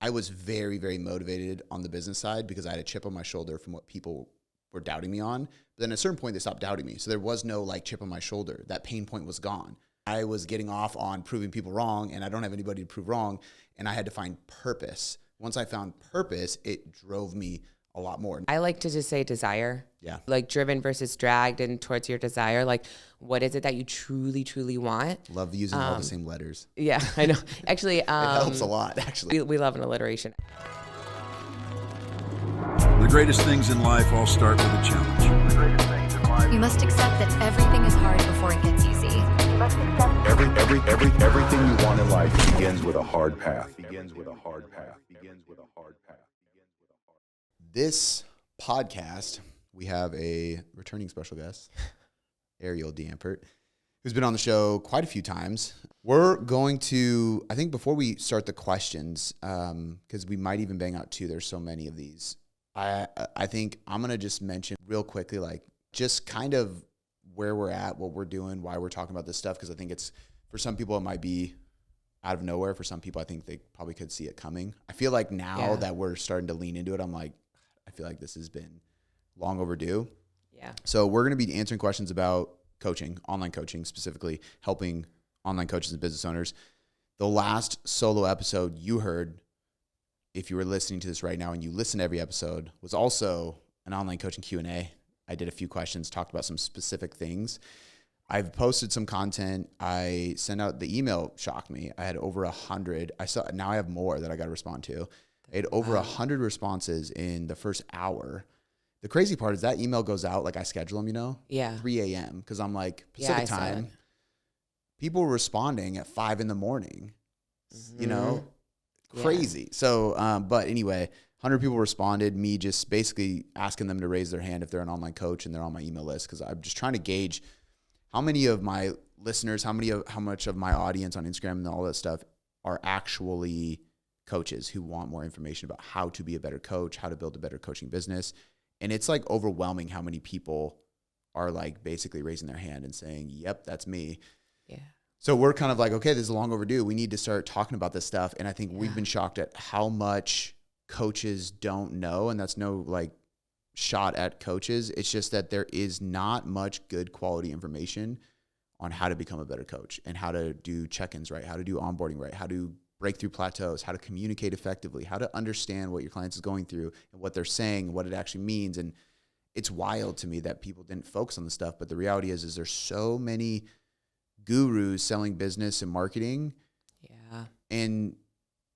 I was very, very motivated on the business side because I had a chip on my shoulder from what people were doubting me on. But then at a certain point, they stopped doubting me. So there was no like chip on my shoulder. That pain point was gone. I was getting off on proving people wrong, and I don't have anybody to prove wrong. And I had to find purpose. Once I found purpose, it drove me a lot more. I like to just say desire. Yeah. Like driven versus dragged and towards your desire. Like, what is it that you truly, truly want? Love using all the same letters. Yeah, I know. Actually, it helps a lot, actually. We love an alliteration. The greatest things in life all start with a challenge. You must accept that everything is hard before it gets easy. Everything you want in life begins with a hard path. This podcast, we have a returning special guest, Arielle DeYampert, who's been on the show quite a few times. We're going to, I think before we start the questions, because we might even bang out two, there's so many of these. I think I'm going to just mention real quickly, like just kind of where we're at, what we're doing, why we're talking about this stuff, because I think it's, for some people, it might be out of nowhere. For some people, I think they probably could see it coming. I feel like now that we're starting to lean into it, I'm like, I feel like this has been long overdue. Yeah. So we're going to be answering questions about coaching, online coaching, specifically helping online coaches and business owners. The last solo episode you heard, if you were listening to this right now and you listen to every episode, was also an online coaching Q&A. I did a few questions, talked about some specific things. I've posted some content. I sent out the email, shocked me. I had over 100. Now I have more that I got to respond to. I had over 100 responses in the first hour. The crazy part is that email goes out, like I schedule them, Yeah. 3 a.m. because I'm like, Pacific time. People were responding at 5 in the morning, crazy. Yeah. So, but anyway, 100 people responded, me just basically asking them to raise their hand if they're an online coach and they're on my email list, because I'm just trying to gauge how many of my listeners, how much of my audience on Instagram and all that stuff are actually coaches who want more information about how to be a better coach, how to build a better coaching business. And it's like overwhelming how many people are like basically raising their hand and saying, yep, that's me. Yeah. So we're kind of like, okay, this is long overdue. We need to start talking about this stuff. And I think we've been shocked at how much coaches don't know. And that's no like shot at coaches. It's just that there is not much good quality information on how to become a better coach and how to do check-ins right, how to do onboarding right, how to break through plateaus, how to communicate effectively, how to understand what your clients is going through and what they're saying and what it actually means. And it's wild to me that people didn't focus on the stuff. But the reality is there's so many gurus selling business and marketing. Yeah. And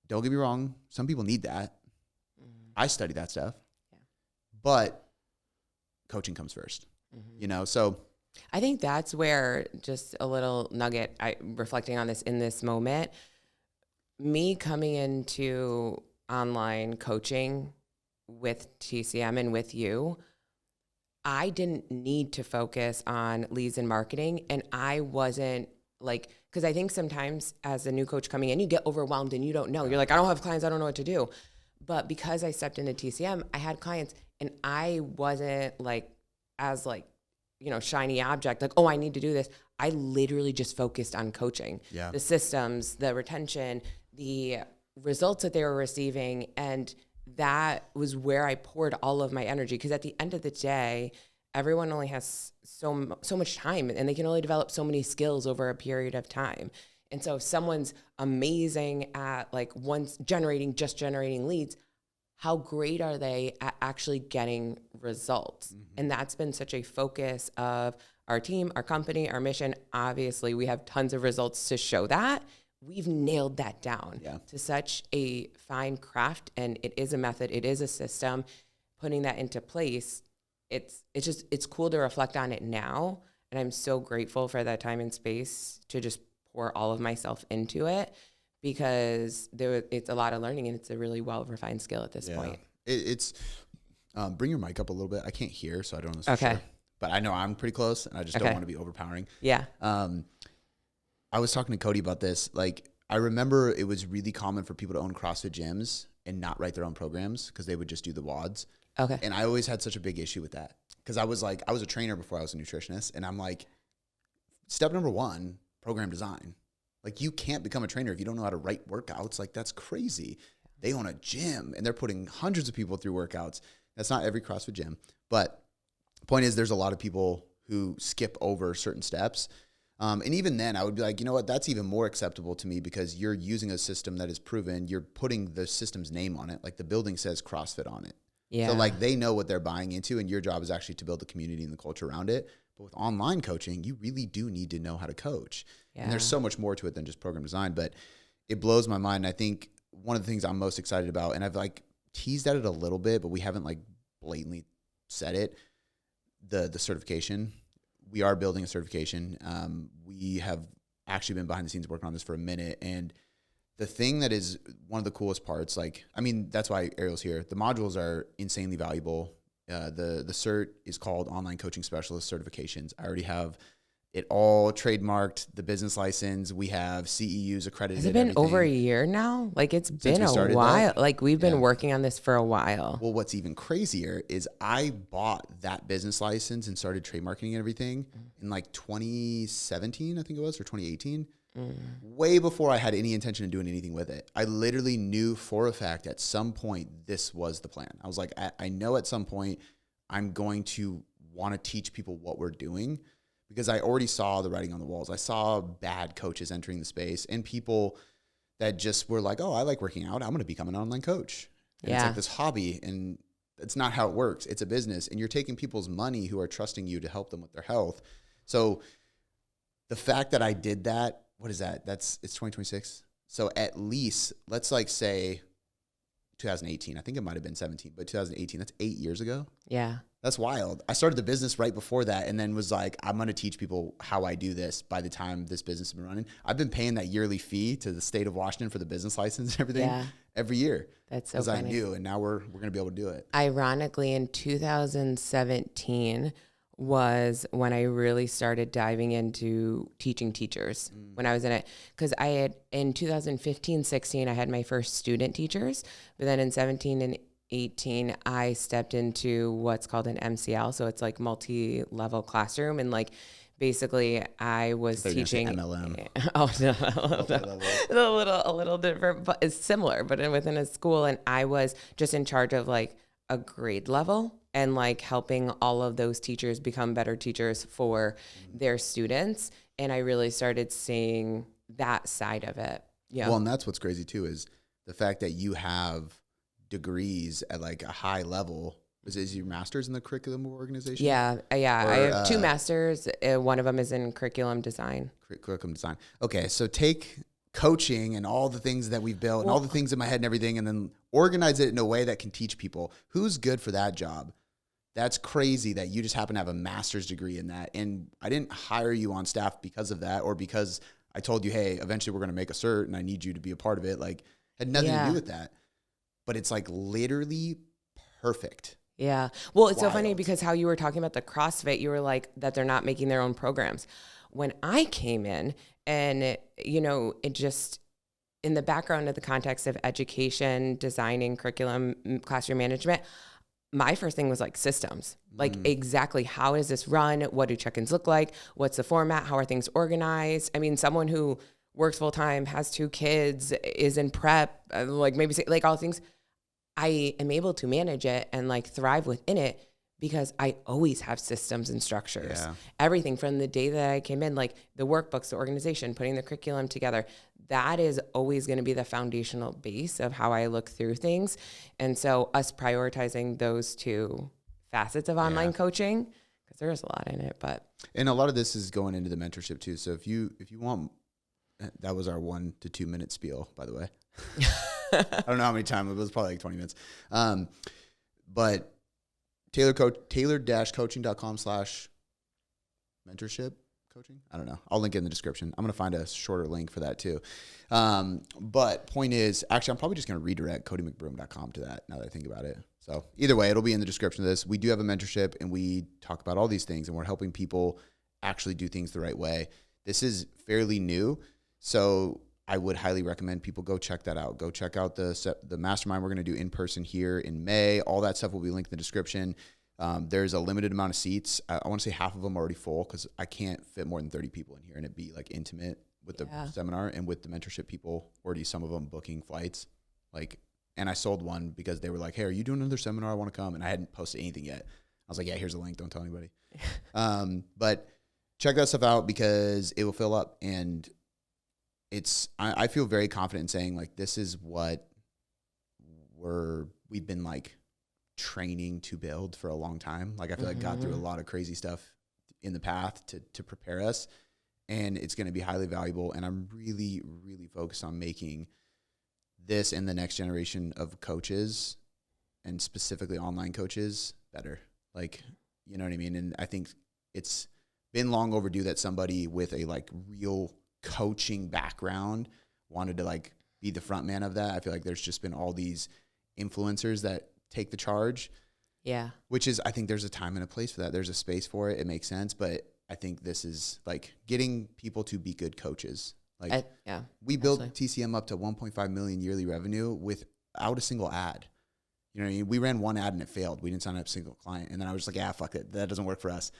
don't get me wrong, some people need that. I study that stuff. Yeah. But coaching comes first, so I think that's where, just a little nugget, reflecting on this in this moment, me coming into online coaching with TCM and with you, I didn't need to focus on leads and marketing. And I wasn't like, because I think sometimes as a new coach coming in, you get overwhelmed and you don't know. You're like, I don't have clients, I don't know what to do. But because I stepped into TCM, I had clients and I wasn't like, as like, shiny object, like, oh, I need to do this. I literally just focused on coaching, the systems, the retention, the results that they were receiving. And that was where I poured all of my energy. Because at the end of the day, everyone only has so much time and they can only develop so many skills over a period of time. And so if someone's amazing at like generating leads, how great are they at actually getting results? Mm-hmm. And that's been such a focus of our team, our company, our mission. Obviously, we have tons of results to show that. We've nailed that down to such a fine craft, and it is a method, it is a system. Putting that into place, it's cool to reflect on it now, and I'm so grateful for that time and space to just pour all of myself into it, because it's a lot of learning and it's a really well-refined skill at this point. It's bring your mic up a little bit. I can't hear, so I don't know this for sure. But I know I'm pretty close, and I just don't want to be overpowering. Yeah. I was talking to Cody about this. Like, I remember it was really common for people to own CrossFit gyms and not write their own programs because they would just do the WODs. Okay. And I always had such a big issue with that because I was a trainer before I was a nutritionist, and I'm like, step number 1, program design. Like, you can't become a trainer if you don't know how to write workouts. Like, that's crazy. they own a gym and they're putting hundreds of people through workouts. That's not every CrossFit gym, but the point is there's a lot of people who skip over certain steps. And even then I would be like, you know what, that's even more acceptable to me because you're using a system that is proven. You're putting the system's name on it. Like the building says CrossFit on it. Yeah. So like they know what they're buying into, and your job is actually to build the community and the culture around it. But with online coaching, you really do need to know how to coach. Yeah. And there's so much more to it than just program design, but it blows my mind. I think one of the things I'm most excited about, and I've like teased at it a little bit, but we haven't like blatantly said it, the certification. We are building a certification. We have actually been behind the scenes working on this for a minute. And the thing that is one of the coolest parts, like, I mean, that's why Arielle's here. The modules are insanely valuable. The cert is called Online Coaching Specialist Certifications. I already have it all trademarked, the business license. We have CEUs accredited. Has it been everything. over a year now? Like it's been a started while. that? Like we've been Yeah. working on this for a while. Well, what's even crazier is I bought that business license and started trademarking and everything in like 2017, I think it was, or 2018. Way before I had any intention of doing anything with it. I literally knew for a fact at some point this was the plan. I was like, I know at some point I'm going to want to teach people what we're doing because I already saw the writing on the walls. I saw bad coaches entering the space and people that just were like, oh, I like working out. I'm going to become an online coach. And it's like this hobby, and it's not how it works. It's a business, and you're taking people's money who are trusting you to help them with their health. So the fact that I did that, what is that? It's 2026. So at least let's like say 2018. I think it might have been 17, but 2018, that's 8 years ago. Yeah. That's wild. I started the business right before that and then was like, I'm going to teach people how I do this by the time this business has been running. I've been paying that yearly fee to the state of Washington for the business license and everything every year. That's so because I funny. knew, and now we're going to be able to do it. Ironically, in 2017 was when I really started diving into teaching teachers when I was in it. Because I had, in 2015, 16, I had my first student teachers. But then in 17 and 18, I stepped into what's called an MCL. So it's like multi-level classroom. And like, basically I was teaching MLM. Oh no, a little different, but it's similar, but within a school. And I was just in charge of like a grade level and like helping all of those teachers become better teachers for their students. And I really started seeing that side of it. Yeah. Well, and that's what's crazy too, is the fact that you have degrees at like a high level. Is your master's in the curriculum organization? Yeah. Or, I have 2 masters. One of them is in curriculum design. Curriculum design. Okay. So take coaching and all the things that we've built and all the things in my head and everything, and then organize it in a way that can teach people. Who's good for that job? That's crazy that you just happen to have a master's degree in that. And I didn't hire you on staff because of that, or because I told you, hey, eventually we're going to make a cert and I need you to be a part of it. Like, had nothing to do with that. But it's like literally perfect. Yeah. Well, it's so funny Wild. because how you were talking about the CrossFit, you were like that they're not making their own programs. When I came in and, it just in the background of the context of education, designing curriculum, classroom management, my first thing was like systems, like exactly how does this run? What do check-ins look like? What's the format? How are things organized? I mean, someone who works full time, has 2 kids, is in prep, like maybe like all things, I am able to manage it and like thrive within it because I always have systems and structures. Yeah. Everything from the day that I came in, like the workbooks, the organization, putting the curriculum together, that is always going to be the foundational base of how I look through things. And so us prioritizing those 2 facets of online coaching, because there is a lot in it, but. And a lot of this is going into the mentorship too. So if you want, that was our 1 to 2 minute spiel, by the way. I don't know how many times, it was probably like 20 minutes. But taylor-coaching.com/mentorship coaching. I don't know. I'll link it in the description. I'm going to find a shorter link for that too. But point is, actually, I'm probably just going to redirect codymcbroom.com to that now that I think about it. So either way, it'll be in the description of this. We do have a mentorship and we talk about all these things and we're helping people actually do things the right way. This is fairly new. So I would highly recommend people go check that out. Go check out the mastermind we're going to do in person here in May. All that stuff will be linked in the description. There's a limited amount of seats. I want to say half of them are already full because I can't fit more than 30 people in here and it'd be like intimate with the seminar and with the mentorship people, already some of them booking flights. Like and I sold one because they were like, hey, are you doing another seminar? I want to come. And I hadn't posted anything yet. I was like, yeah, here's a link. Don't tell anybody. But check that stuff out because it will fill up. And I feel very confident in saying like, this is what we've been like training to build for a long time. Like I feel like got through a lot of crazy stuff in the path to prepare us, and it's going to be highly valuable. And I'm really, really focused on making this and the next generation of coaches, and specifically online coaches, better. Like, you know what I mean? And I think it's been long overdue that somebody with a like real coaching background wanted to like be the front man of that. I feel like there's just been all these influencers that take the charge. Yeah. Which is, I think there's a time and a place for that. There's a space for it. It makes sense. But I think this is like getting people to be good coaches. Like we built TCM up to 1.5 million yearly revenue without a single ad. You know what I mean? We ran one ad and it failed. We didn't sign up a single client. And then I was just like, fuck it. That doesn't work for us.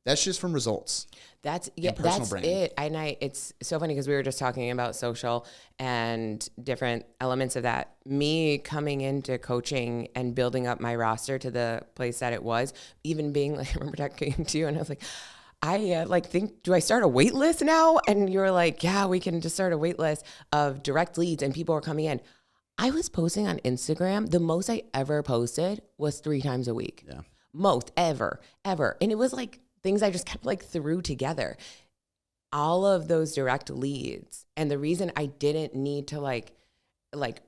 That's just from results. That's brand. it. And it's so funny because we were just talking about social and different elements of that. Me coming into coaching and building up my roster to the place that it was, even being like, I remember talking to you and I was like, do I start a wait list now? And you were like, yeah, we can just start a wait list of direct leads and people are coming in. I was posting on Instagram. The most I ever posted was 3 times a week. Yeah. Most ever. And it was like things I just kept like threw together. All of those direct leads. And the reason I didn't need to like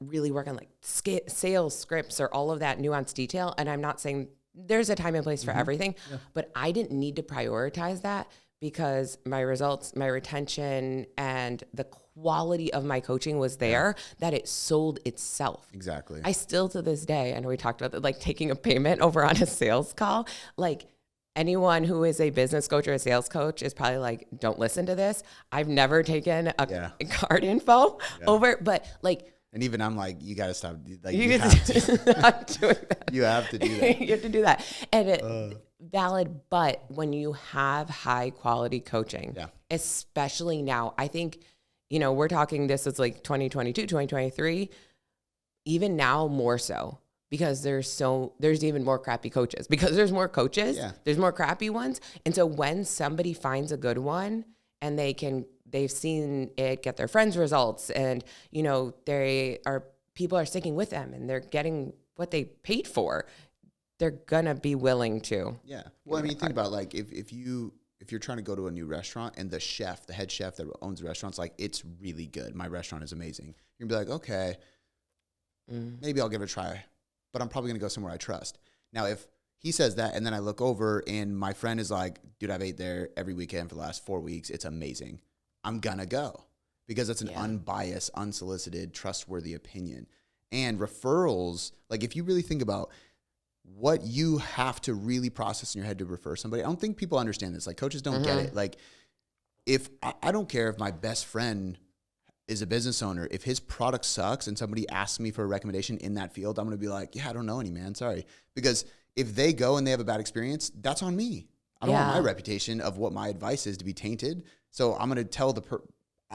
really work on like sales scripts or all of that nuanced detail. And I'm not saying there's a time and place for everything, but I didn't need to prioritize that because my results, my retention, and the quality of my coaching was there that it sold itself. Exactly. I still to this day, I know we talked about that, like taking a payment over on a sales call, like anyone who is a business coach or a sales coach is probably like, don't listen to this. I've never taken a card info over, but like, and even I'm like, you got to stop. Like, you have to not doing that. You have to do that. You have to do that. And valid, but when you have high quality coaching, especially now, I think, we're talking, this is like 2022, 2023, even now more so because there's even more crappy coaches because there's more coaches, there's more crappy ones. And so when somebody finds a good one and they've seen it get their friends results and, people are sticking with them and they're getting what they paid for, they're gonna be willing to. Yeah. Well, I mean, think about like if you're trying to go to a new restaurant and the head chef that owns the restaurant's like, it's really good. My restaurant is amazing. You're gonna be like, okay, maybe I'll give it a try, but I'm probably gonna go somewhere I trust. Now, if he says that and then I look over and my friend is like, dude, I've ate there every weekend for the last 4 weeks. It's amazing. I'm gonna go because it's an unbiased, unsolicited, trustworthy opinion. And referrals, like if you really think about what you have to really process in your head to refer somebody, I don't think people understand this. Like coaches don't get it. Like if I don't care if my best friend is a business owner, if his product sucks and somebody asks me for a recommendation in that field, I'm going to be like, yeah, I don't know any, man. Sorry. Because if they go and they have a bad experience, that's on me. I don't want my reputation of what my advice is to be tainted. So I'm going to tell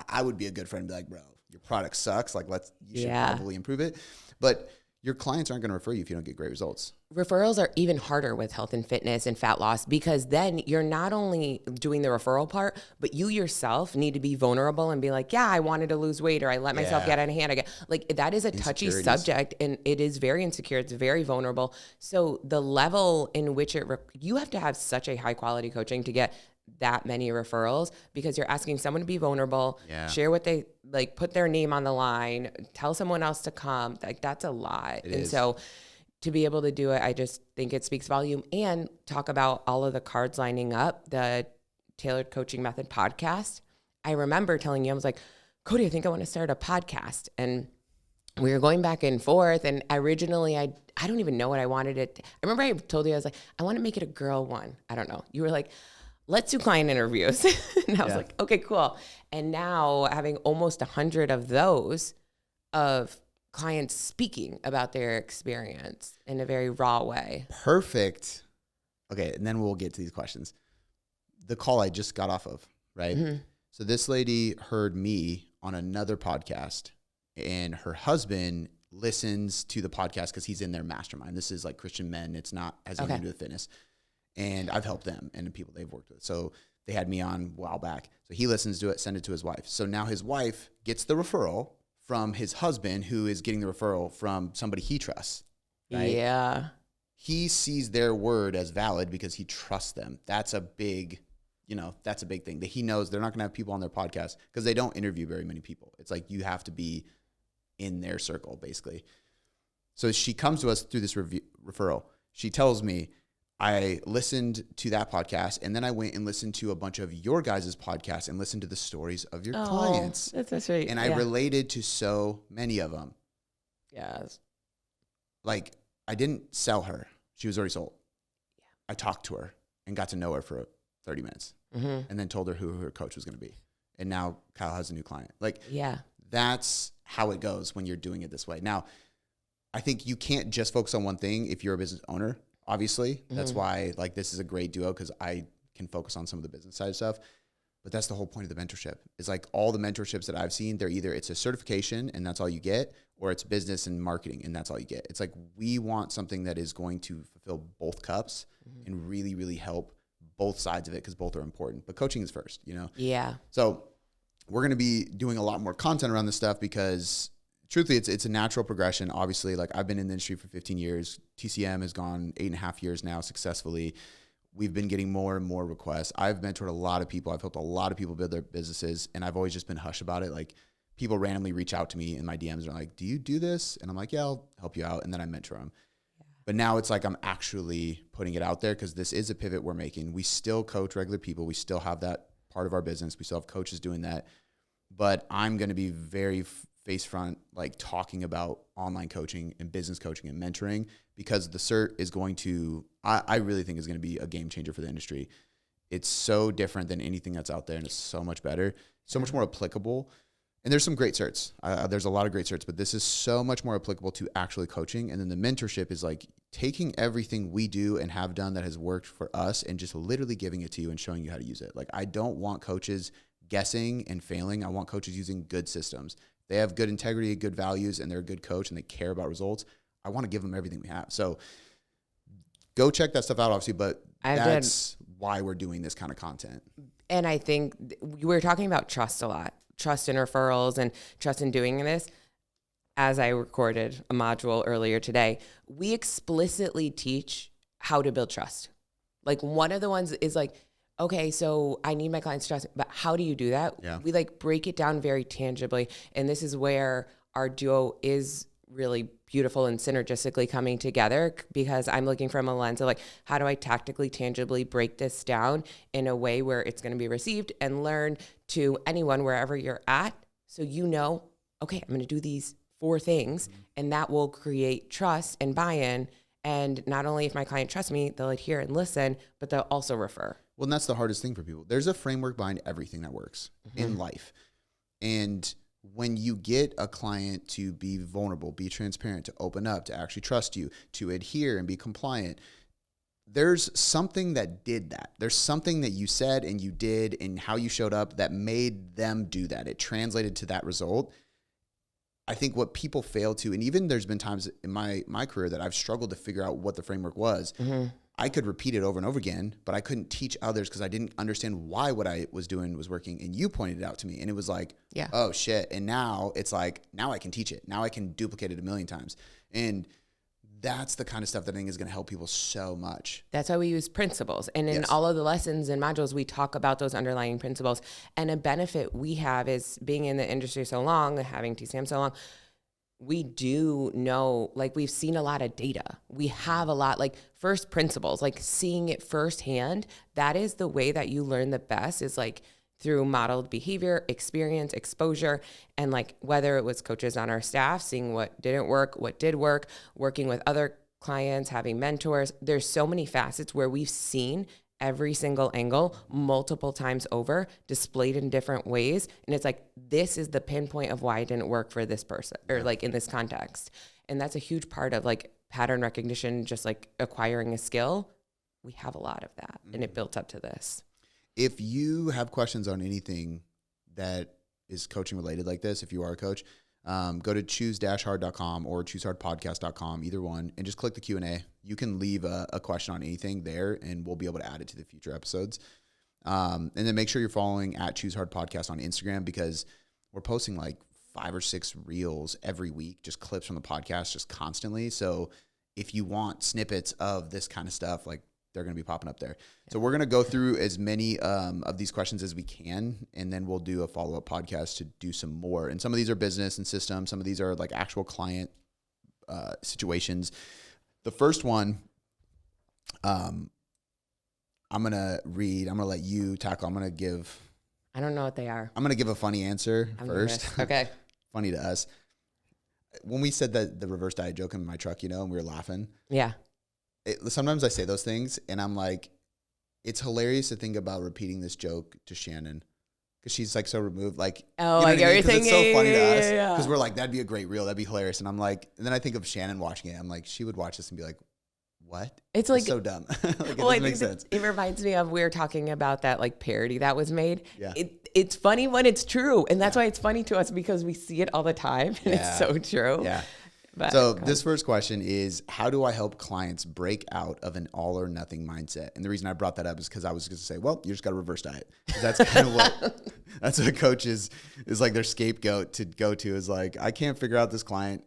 I would be a good friend and be like, bro, your product sucks. Like you should probably improve it. But your clients aren't going to refer you if you don't get great results. Referrals are even harder with health and fitness and fat loss because then you're not only doing the referral part, but you yourself need to be vulnerable and be like, yeah, I wanted to lose weight or I let myself get out of hand. Like that is a touchy subject and it is very insecure. It's very vulnerable. So the level in which you have to have such a high quality coaching to get that many referrals because you're asking someone to be vulnerable, share what they like, put their name on the line, tell someone else to come. Like that's a lot. So to be able to do it, I just think it speaks volume. And talk about all of the cards lining up, the Tailored Coaching Method podcast. I remember telling you, I was like, Cody, I think I want to start a podcast. And we were going back and forth. And originally, I don't even know what I wanted it. I remember I told you, I was like, I want to make it a girl one. I don't know. You were like, let's do client interviews. And I was like, okay, cool. And now having almost 100 of those of clients speaking about their experience in a very raw way. Perfect. Okay, and then we'll get to these questions. The call I just got off of, right? Mm-hmm. So this lady heard me on another podcast and her husband listens to the podcast because he's in their mastermind. This is like Christian men. It's not has anything to do with fitness. And I've helped them and the people they've worked with. So they had me on a while back. So he listens to it, send it to his wife. So now his wife gets the referral from his husband, who is getting the referral from somebody he trusts. Right? Yeah. He sees their word as valid because he trusts them. That's a big, that's a big thing that he knows they're not going to have people on their podcast because they don't interview very many people. It's like you have to be in their circle, basically. So she comes to us through this referral. She tells me, I listened to that podcast, and then I went and listened to a bunch of your guys' podcasts and listened to the stories of your clients. That's so sweet. And I related to so many of them. Yes. Like, I didn't sell her. She was already sold. Yeah. I talked to her and got to know her for 30 minutes and then told her who her coach was going to be. And now Kyle has a new client. Like, that's how it goes when you're doing it this way. Now, I think you can't just focus on one thing if you're a business owner, obviously. That's why, like, this is a great duo because I can focus on some of the business side stuff. But that's the whole point of the mentorship. Is like all the mentorships that I've seen, they're either it's a certification and that's all you get, or it's business and marketing and that's all you get. It's like we want something that is going to fulfill both cups and really, really help both sides of it because both are important. But coaching is first, Yeah. So we're going to be doing a lot more content around this stuff because truthfully, it's a natural progression. Obviously, like I've been in the industry for 15 years. TCM has gone 8.5 years now successfully. We've been getting more and more requests. I've mentored a lot of people. I've helped a lot of people build their businesses, and I've always just been hush about it. Like people randomly reach out to me in my DMs and are like, do you do this? And I'm like, yeah, I'll help you out. And then I mentor them. Yeah. But now it's like I'm actually putting it out there because this is a pivot we're making. We still coach regular people. We still have that part of our business. We still have coaches doing that. But I'm going to be very face front, like talking about online coaching and business coaching and mentoring because the cert is going to, I really think is going to be a game changer for the industry. It's so different than anything that's out there and it's so much better, so much more applicable. And there's some great certs. There's a lot of great certs, but this is so much more applicable to actually coaching. And then the mentorship is like taking everything we do and have done that has worked for us and just literally giving it to you and showing you how to use it. Like I don't want coaches guessing and failing. I want coaches using good systems. They have good integrity, good values, and they're a good coach and they care about results. I want to give them everything we have. So go check that stuff out, obviously, but that's why we're doing this kind of content. And I think we were talking about trust a lot, trust in referrals and trust in doing this. As I recorded a module earlier today, we explicitly teach how to build trust. Like one of the ones is like, okay, so I need my clients to trust me, but how do you do that? Yeah. We like break it down very tangibly. And this is where our duo is really beautiful and synergistically coming together because I'm looking from a lens of like, how do I tactically, tangibly break this down in a way where it's going to be received and learned to anyone wherever you're at. So, okay, I'm going to do these 4 things and that will create trust and buy-in. And not only if my client trusts me, they'll adhere and listen, but they'll also refer. Well, and that's the hardest thing for people. There's a framework behind everything that works in life. And when you get a client to be vulnerable, be transparent, to open up, to actually trust you, to adhere and be compliant, there's something that did that. There's something that you said and you did and how you showed up that made them do that. It translated to that result. I think what people fail to, and even there's been times in my career that I've struggled to figure out what the framework was. I could repeat it over and over again, but I couldn't teach others because I didn't understand why what I was doing was working. And you pointed it out to me and it was like, oh shit. And now it's like, now I can teach it. Now I can duplicate it 1,000,000 times. And that's the kind of stuff that I think is going to help people so much. That's why we use principles. And in all of the lessons and modules, we talk about those underlying principles. And a benefit we have is being in the industry so long, having TCM so long, we do know, like we've seen a lot of data. We have a lot, like first principles, like seeing it firsthand. That is the way that you learn the best is like through modeled behavior, experience, exposure, and like whether it was coaches on our staff, seeing what didn't work, what did work, working with other clients, having mentors. There's so many facets where we've seen every single angle multiple times over displayed in different ways. And it's like, this is the pinpoint of why it didn't work for this person or like in this context. And that's a huge part of like pattern recognition, just like acquiring a skill. We have a lot of that and it built up to this. If you have questions on anything that is coaching related like this, if you are a coach, Go to choose-hard.com or choosehardpodcast.com, either one, and just click the Q&A. You can leave a question on anything there, and we'll be able to add it to the future episodes. And then make sure you're following at Choose Hard Podcast on Instagram, because we're posting like 5 or 6 reels every week, just clips from the podcast, just constantly. So if you want snippets of this kind of stuff, like, they're going to be popping up there. So we're going to go through as many of these questions as we can, and then we'll do a follow-up podcast to do some more. And some of these are business and system. Some of these are like actual client situations. The first one, I'm going to read. I'm going to let you tackle. I don't know what they are. I'm going to give a funny answer first. Okay. Funny to us. When we said that the reverse diet joke in my truck, and we were laughing. Yeah. Sometimes I say those things and I'm like, it's hilarious to think about repeating this joke to Shannon, because she's like so removed. Like, oh, you know I get what you're Because it's thinking. so funny to us, Yeah. because we're like, that'd be a great reel. That'd be hilarious. And I'm like, and then I think of Shannon watching it. I'm like, she would watch this and be like, what? It's like so dumb. Like, it well, I doesn't make think sense. it reminds me of, we were talking about that like parody that was made. Yeah. It's funny when it's true. And that's why it's funny to us, because we see it all the time and it's so true. Yeah. But, so this first question is, how do I help clients break out of an all or nothing mindset? And the reason I brought that up is because I was going to say, well, you just got to reverse diet. That's kind of that's what coaches is like their scapegoat to go to, is like, I can't figure out this client.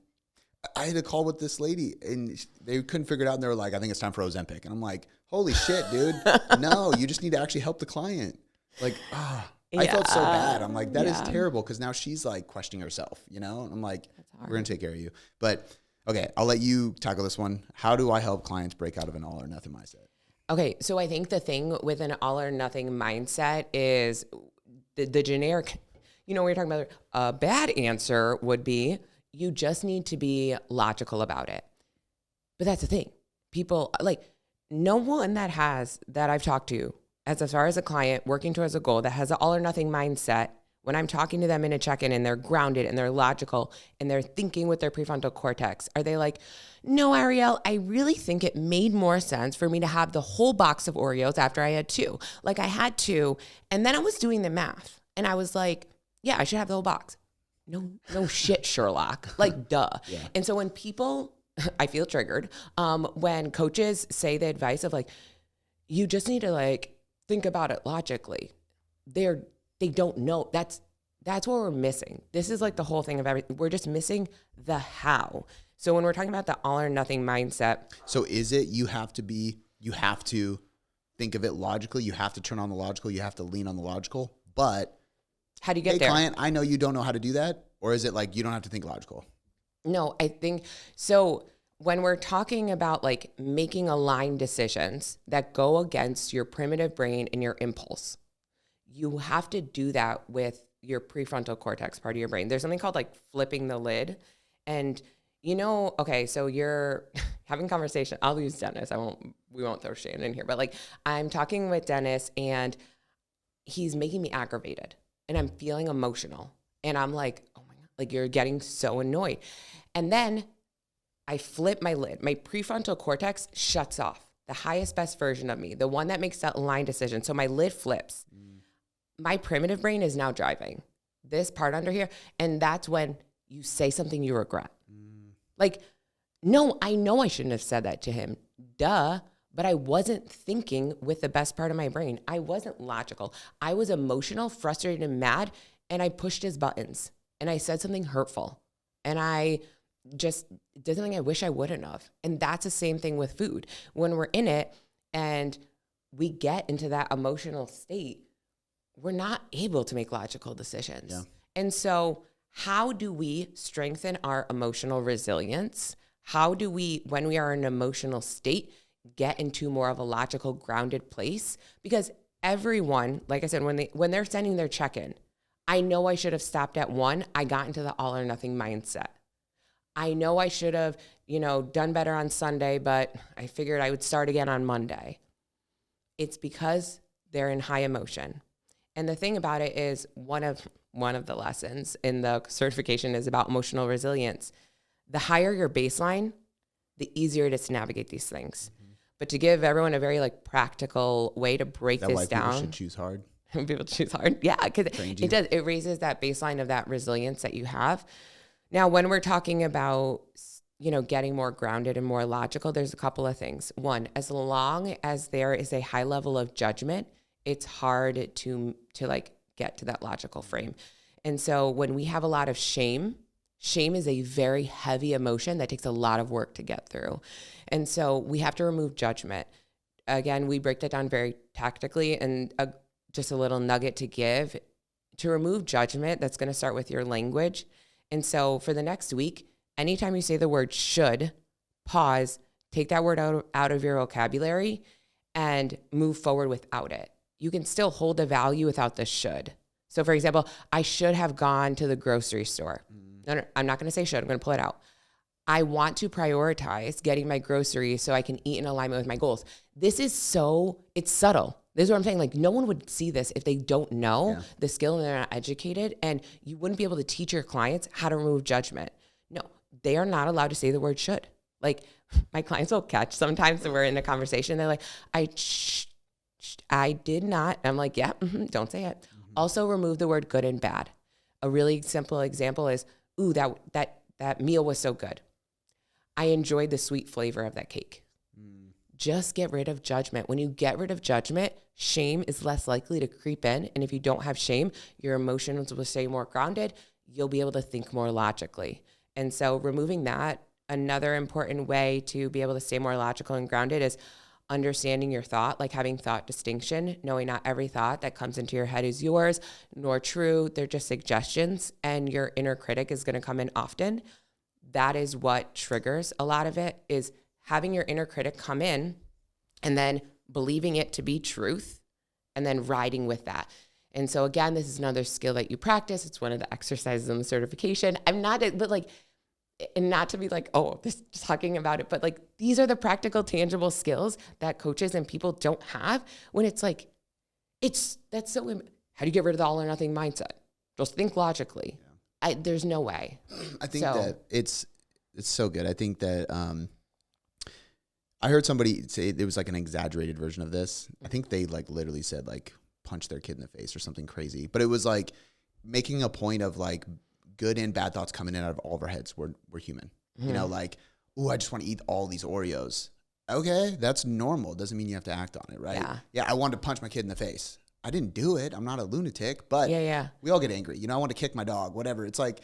I had a call with this lady and they couldn't figure it out. And they were like, I think it's time for Ozempic. And I'm like, holy shit, dude. No, you just need to actually help the client. Like, I felt so bad. I'm like, that is terrible, because now she's like questioning herself, And I'm like, we're going to take care of you. But okay, I'll let you tackle this one. How do I help clients break out of an all or nothing mindset? Okay, so I think the thing with an all or nothing mindset is the generic, we're talking about a bad answer would be, you just need to be logical about it. But that's the thing. People, like, no one that I've talked to, as far as a client working towards a goal, that has an all or nothing mindset, when I'm talking to them in a check-in and they're grounded and they're logical and they're thinking with their prefrontal cortex, are they like, no, Arielle, I really think it made more sense for me to have the whole box of Oreos after I had 2. Like, I had 2, and then I was doing the math and I was like, yeah, I should have the whole box. No shit, Sherlock. Like, duh. Yeah. And so when people, I feel triggered, when coaches say the advice of like, you just need to like think about it logically. They don't know. That's what we're missing. This is like the whole thing of everything. We're just missing the how. So when we're talking about the all or nothing mindset. So is it, you have to think of it logically. You have to turn on the logical. You have to lean on the logical. But how do you get there? Hey, client, I know you don't know how to do that. Or is it like, you don't have to think logical? No, I think so. When we're talking about like making aligned decisions that go against your primitive brain and your impulse, you have to do that with your prefrontal cortex part of your brain. There's something called like flipping the lid. And okay, so you're having conversation. I'll use Dennis. We won't throw Shannon in here, but like, I'm talking with Dennis and he's making me aggravated and I'm feeling emotional. And I'm like, oh my God, like, you're getting so annoyed. And then I flip my lid. My prefrontal cortex shuts off. The highest, best version of me, the one that makes that aligned decision. So my lid flips. My primitive brain is now driving this part under here. And that's when you say something you regret. Like, no, I know I shouldn't have said that to him. Duh. But I wasn't thinking with the best part of my brain. I wasn't logical. I was emotional, frustrated, and mad. And I pushed his buttons. And I said something hurtful. And I just did something I wish I wouldn't have. And that's the same thing with food. When we're in it and we get into that emotional state, we're not able to make logical decisions. Yeah. And so how do we strengthen our emotional resilience? How do we, when we are in an emotional state, get into more of a logical, grounded place? Because everyone, like I said, when they're sending their check-in, I know I should have stopped at 1. I got into the all or nothing mindset. I know I should have, done better on Sunday, but I figured I would start again on Monday. It's because they're in high emotion. And the thing about it is one of the lessons in the certification is about emotional resilience. The higher your baseline, the easier it is to navigate these things. Mm-hmm. But to give everyone a very practical way to break this down. People should choose hard. People choose hard. Yeah, because it does. It raises that baseline of that resilience that you have. Now, when we're talking about, getting more grounded and more logical, there's a couple of things. One, as long as there is a high level of judgment, it's hard to like get to that logical frame. And so when we have a lot of shame is a very heavy emotion that takes a lot of work to get through. And so we have to remove judgment. Again, we break that down very tactically, and just a little nugget to give. To remove judgment, that's going to start with your language. And so for the next week, anytime you say the word should, pause, take that word out of your vocabulary and move forward without it. You can still hold a value without the should. So for example, I should have gone to the grocery store. No, I'm not going to say should. I'm going to pull it out. I want to prioritize getting my groceries so I can eat in alignment with my goals. This is it's subtle. This is what I'm saying. Like, no one would see this if they don't know the skill and they're not educated, and you wouldn't be able to teach your clients how to remove judgment. No, they are not allowed to say the word should. Like, my clients will catch sometimes that we're in a conversation. They're like, I did not. I'm like, yeah, don't say it. Also remove the word good and bad. A really simple example is, ooh, that meal was so good. I enjoyed the sweet flavor of that cake. Just get rid of judgment. When you get rid of judgment, shame is less likely to creep in. And if you don't have shame, your emotions will stay more grounded. You'll be able to think more logically. And so removing that, another important way to be able to stay more logical and grounded is understanding your thought, like having thought distinction, knowing not every thought that comes into your head is yours, nor true. They're just suggestions, and your inner critic is going to come in often. That is what triggers a lot of it, is having your inner critic come in and then believing it to be truth and then riding with that. And so again, this is another skill that you practice. It's one of the exercises in the certification. And not to be like, oh, just talking about it, but like, these are the practical, tangible skills that coaches and people don't have when it's like, how do you get rid of the all or nothing mindset? Just think logically. There's no way. I think that it's so good. I think that, I heard somebody say it was like an exaggerated version of this. I think they like literally said like punch their kid in the face or something crazy, but it was like making a point of like good and bad thoughts coming in out of all of our heads. We're human, you know, like, oh, I just want to eat all these Oreos. Okay. That's normal. Doesn't mean you have to act on it. Right. Yeah. I wanted to punch my kid in the face. I didn't do it. I'm not a lunatic, but we all get angry. You know, I want to kick my dog, whatever. It's like,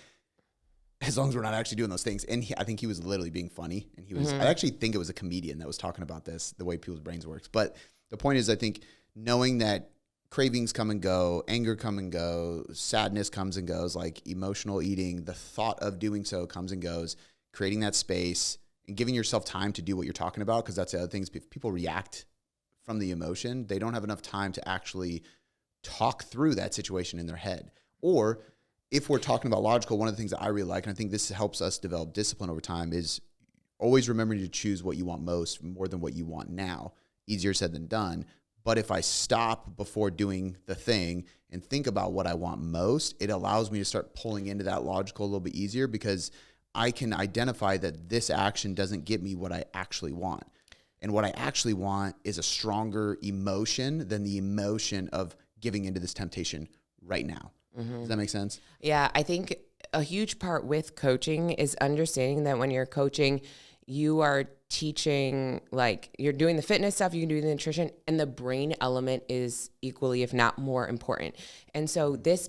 as long as we're not actually doing those things. And I think he was literally being funny. And he was, I actually think it was a comedian that was talking about this, the way people's brains works. But the point is, I think knowing that cravings come and go, anger come and go, sadness comes and goes, like emotional eating, the thought of doing so comes and goes, creating that space and giving yourself time to do what you're talking about. Because that's the other thing, is if people react from the emotion, they don't have enough time to actually talk through that situation in their head. Or if we're talking about logical, one of the things that I really like, and I think this helps us develop discipline over time, is always remembering to choose what you want most more than what you want now. Easier said than done. But if I stop before doing the thing and think about what I want most, it allows me to start pulling into that logical a little bit easier, because I can identify that this action doesn't get me what I actually want. And what I actually want is a stronger emotion than the emotion of giving into this temptation right now. Does that make sense? Yeah, I think a huge part with coaching is understanding that when you're coaching, you are teaching, like, you're doing the fitness stuff, you can do the nutrition, and the brain element is equally, if not more important. And so this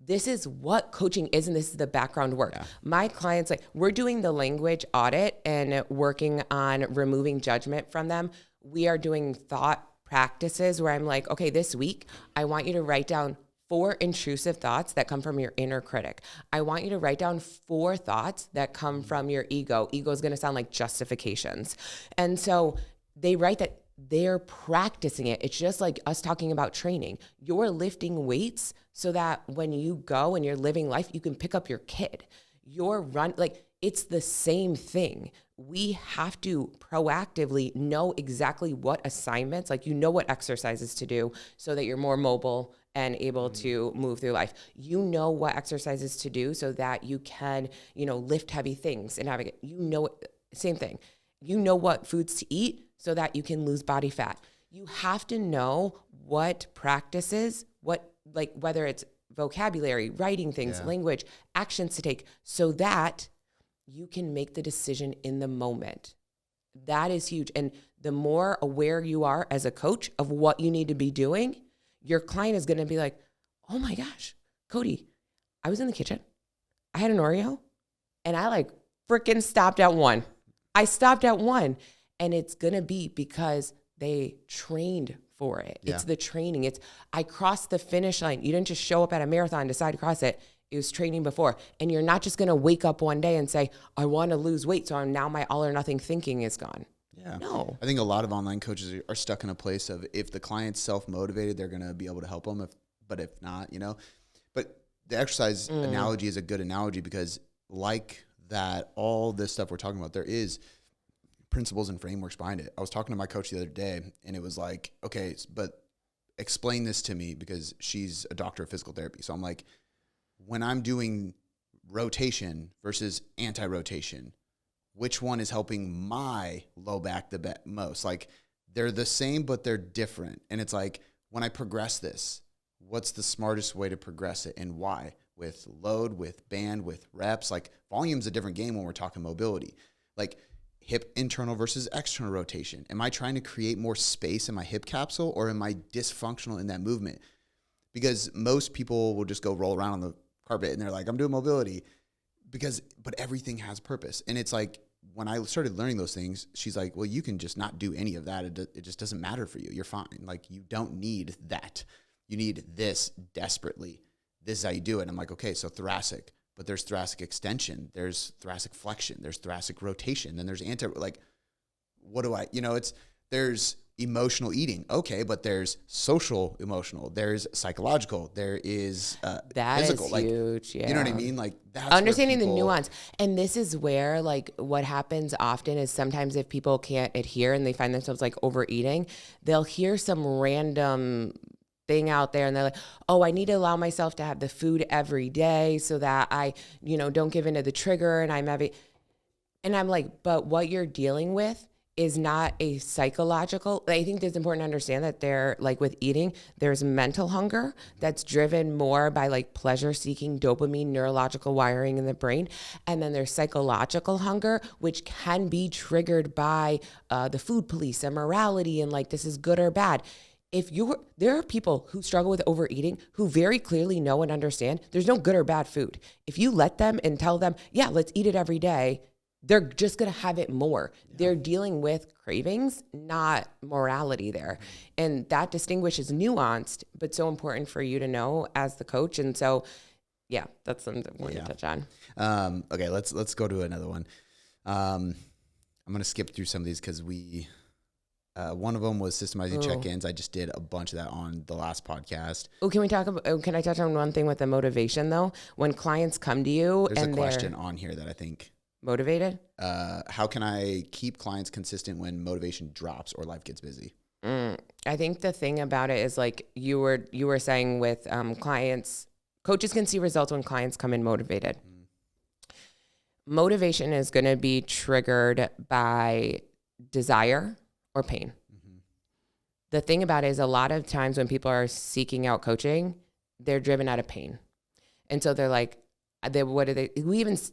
is what coaching is, and this is the background work. Yeah. My clients, like, we're doing the language audit and working on removing judgment from them. We are doing thought practices where I'm like, okay, this week, I want you to write down 4 intrusive thoughts that come from your inner critic. I want you to write down 4 thoughts that come from your ego. Ego is going to sound like justifications. And so they write that, they're practicing it. It's just like us talking about training. You're lifting weights so that when you go and you're living life, you can pick up your kid. It's the same thing. We have to proactively know exactly what assignments, like, what exercises to do so that you're more mobile and able to move through life. You know what exercises to do so that you can, lift heavy things and navigate. Same thing. You know what foods to eat so that you can lose body fat. You have to know what practices, whether it's vocabulary, writing things, language, actions to take, so that you can make the decision in the moment. That is huge. And the more aware you are as a coach of what you need to be doing, your client is going to be like, oh my gosh, Cody, I was in the kitchen. I had an Oreo and I like freaking stopped at one. I stopped at one. And it's going to be because they trained for it. Yeah. It's the training. It's, I crossed the finish line. You didn't just show up at a marathon and decide to cross it. It was training before. And you're not just going to wake up one day and say, I want to lose weight, so now my all or nothing thinking is gone. Yeah. No. I think a lot of online coaches are stuck in a place of, if the client's self-motivated, they're going to be able to help them. But if not, But the exercise analogy is a good analogy, because like that, all this stuff we're talking about, there is principles and frameworks behind it. I was talking to my coach the other day, and it was like, okay, but explain this to me, because she's a doctor of physical therapy. So I'm like, when I'm doing rotation versus anti-rotation, which one is helping my low back the most? Like, they're the same, but they're different. And it's like, when I progress this, what's the smartest way to progress it, and why? With load, with band, with reps. Like, volume's a different game when we're talking mobility. Like, hip internal versus external rotation. Am I trying to create more space in my hip capsule, or am I dysfunctional in that movement? Because most people will just go roll around on the carpet and they're like, I'm doing mobility, but everything has purpose. And it's like, when I started learning those things, she's like, well, you can just not do any of that. It just doesn't matter for you. You're fine. Like, you don't need that. You need this desperately. This is how you do it. And I'm like, okay, so thoracic, but there's thoracic extension, there's thoracic flexion, there's thoracic rotation, then there's what do I, there's emotional eating. Okay, but there's social emotional, there's psychological, there is that physical. Is huge. Yeah. You know what I mean? Like, that's understanding the nuance. And this is where, like, what happens often is sometimes if people can't adhere and they find themselves like overeating, they'll hear some random thing out there and they're like, oh, I need to allow myself to have the food every day so that I, don't give into the trigger, and I'm having, and I'm like, but what you're dealing with is not a psychological. I think it's important to understand that there, like with eating, there's mental hunger that's driven more by like pleasure seeking, dopamine, neurological wiring in the brain. And then there's psychological hunger, which can be triggered by the food police and morality and like, this is good or bad. There are people who struggle with overeating who very clearly know and understand there's no good or bad food. If you let them and tell them, yeah, let's eat it every day, they're just going to have it more. Yeah. They're dealing with cravings, not morality there. And that distinguishes nuanced, but so important for you to know as the coach. And so, yeah, that's something I want to touch on. Okay, let's go to another one. I'm going to skip through some of these because one of them was systemizing check-ins. I just did a bunch of that on the last podcast. Oh, can I touch on one thing with the motivation though? When clients come to you, there's a question on here that I think motivated. How can I keep clients consistent when motivation drops or life gets busy? I think the thing about it is like you were saying with clients, coaches can see results when clients come in motivated. Motivation is going to be triggered by desire or pain. The thing about it is a lot of times when people are seeking out coaching, they're driven out of pain. And so they're like,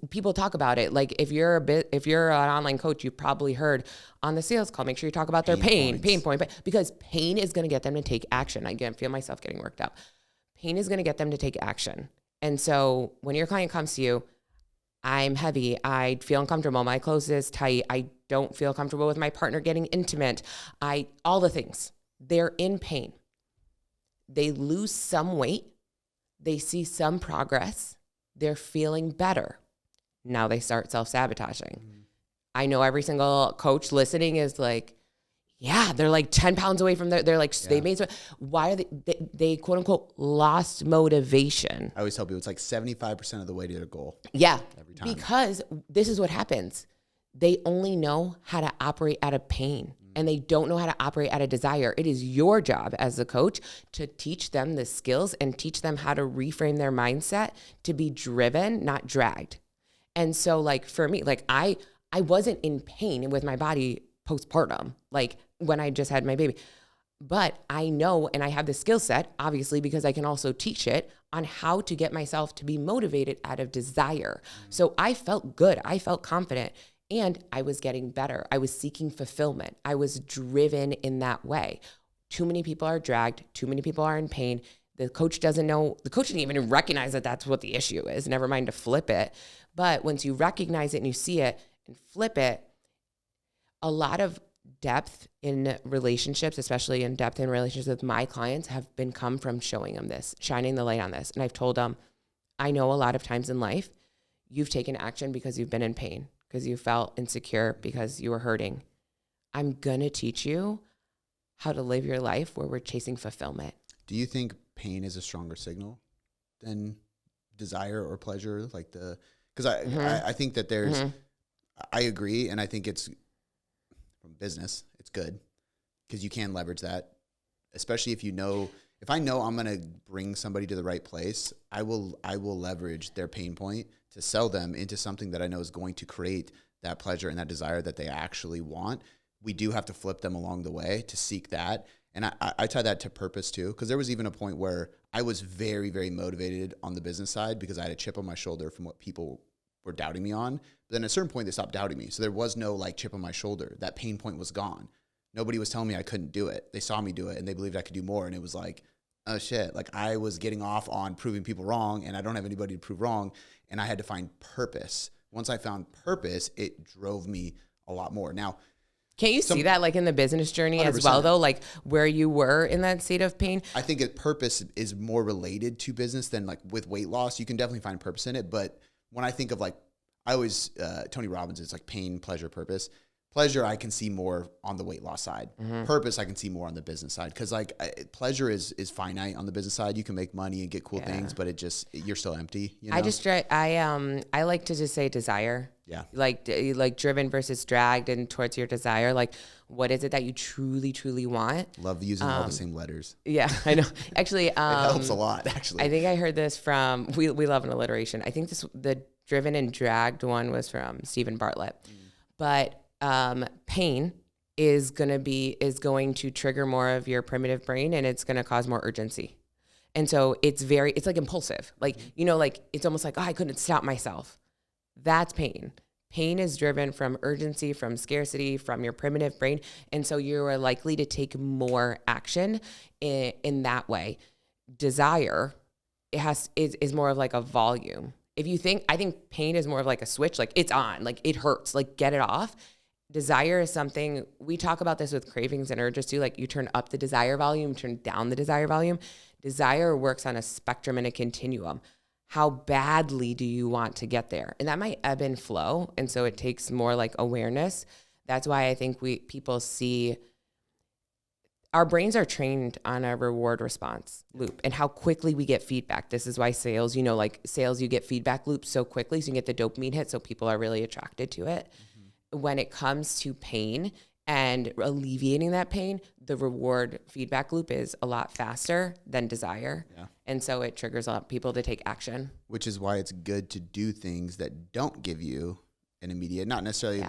people talk about it. Like if you're an online coach, you probably heard on the sales call, make sure you talk about their pain point, because pain is going to get them to take action. I feel myself getting worked up. Pain is going to get them to take action. And so when your client comes to you, I'm heavy, I feel uncomfortable, my clothes is tight, I don't feel comfortable with my partner getting intimate, all the things. They're in pain. They lose some weight. They see some progress. They're feeling better. Now they start self-sabotaging. I know every single coach listening is like, yeah, they're like 10 pounds away from they're like, they made, why are they quote unquote lost motivation. I always tell people it's like 75% of the way to their goal. Yeah, every time. Because this is what happens. They only know how to operate out of pain and they don't know how to operate out of desire. It is your job as a coach to teach them the skills and teach them how to reframe their mindset to be driven, not dragged. And so like for me, like I wasn't in pain with my body postpartum. Like when I just had my baby, But I know, and I have the skill set, obviously, because I can also teach it on how to get myself to be motivated out of desire. So I felt good. I felt confident, and I was getting better. I was seeking fulfillment. I was driven in that way. Too many people are dragged. Too many people are in pain. The coach doesn't know. The coach didn't even recognize that that's what the issue is, never mind to flip it. But once you recognize it and you see it and flip it, a lot of depth in relationships, especially in depth in relationships with my clients, have been come from showing them this, shining the light on this. And I've told them, I know a lot of times in life, you've taken action because you've been in pain, because you felt insecure, because you were hurting. I'm going to teach you how to live your life where we're chasing fulfillment. Do you think pain is a stronger signal than desire or pleasure? Because I think that there's, I agree. And I think it's, from business, it's good because you can leverage that, especially if I know I'm going to bring somebody to the right place, I will leverage their pain point to sell them into something that I know is going to create that pleasure and that desire that they actually want. We do have to flip them along the way to seek that. And I tie that to purpose too, because there was even a point where I was very, very motivated on the business side because I had a chip on my shoulder from what people were doubting me on. But then at a certain point, they stopped doubting me. So there was no chip on my shoulder. That pain point was gone. Nobody was telling me I couldn't do it. They saw me do it and they believed I could do more. And it was like, oh shit, I was getting off on proving people wrong and I don't have anybody to prove wrong. And I had to find purpose. Once I found purpose, it drove me a lot more. Now, can't you see that in the business journey 100%. As well, though, where you were in that state of pain? I think purpose is more related to business than with weight loss. You can definitely find purpose in it. But when I think of I always, Tony Robbins, it's pain, pleasure, purpose. Pleasure, I can see more on the weight loss side. Mm-hmm. Purpose, I can see more on the business side. Because pleasure is finite on the business side. You can make money and get cool things, but you're still empty. You know? I like to just say desire. Yeah. Like driven versus dragged and towards your desire. What is it that you truly, truly want? Love using all the same letters. Yeah, I know. Actually, it helps a lot, actually. I think I heard this from, we love an alliteration. I think the driven and dragged one was from Stephen Bartlett. But pain is going to trigger more of your primitive brain and it's going to cause more urgency. And so it's impulsive. It's almost oh, I couldn't stop myself. That's pain. Pain is driven from urgency, from scarcity, from your primitive brain. And so you are likely to take more action in that way. Desire is more of a volume. I think pain is more of a switch, it's on, it hurts, get it off. Desire is something, we talk about this with cravings and urges too, you turn up the desire volume, turn down the desire volume. Desire works on a spectrum and a continuum. How badly do you want to get there? And that might ebb and flow. And so it takes more awareness. That's why I think people see our brains are trained on a reward response loop and how quickly we get feedback. This is why sales, sales, you get feedback loops so quickly. So you get the dopamine hit. So people are really attracted to it. Mm-hmm. When it comes to pain and alleviating that pain, the reward feedback loop is a lot faster than desire. Yeah. And so it triggers a lot of people to take action. Which is why it's good to do things that don't give you an immediate, not necessarily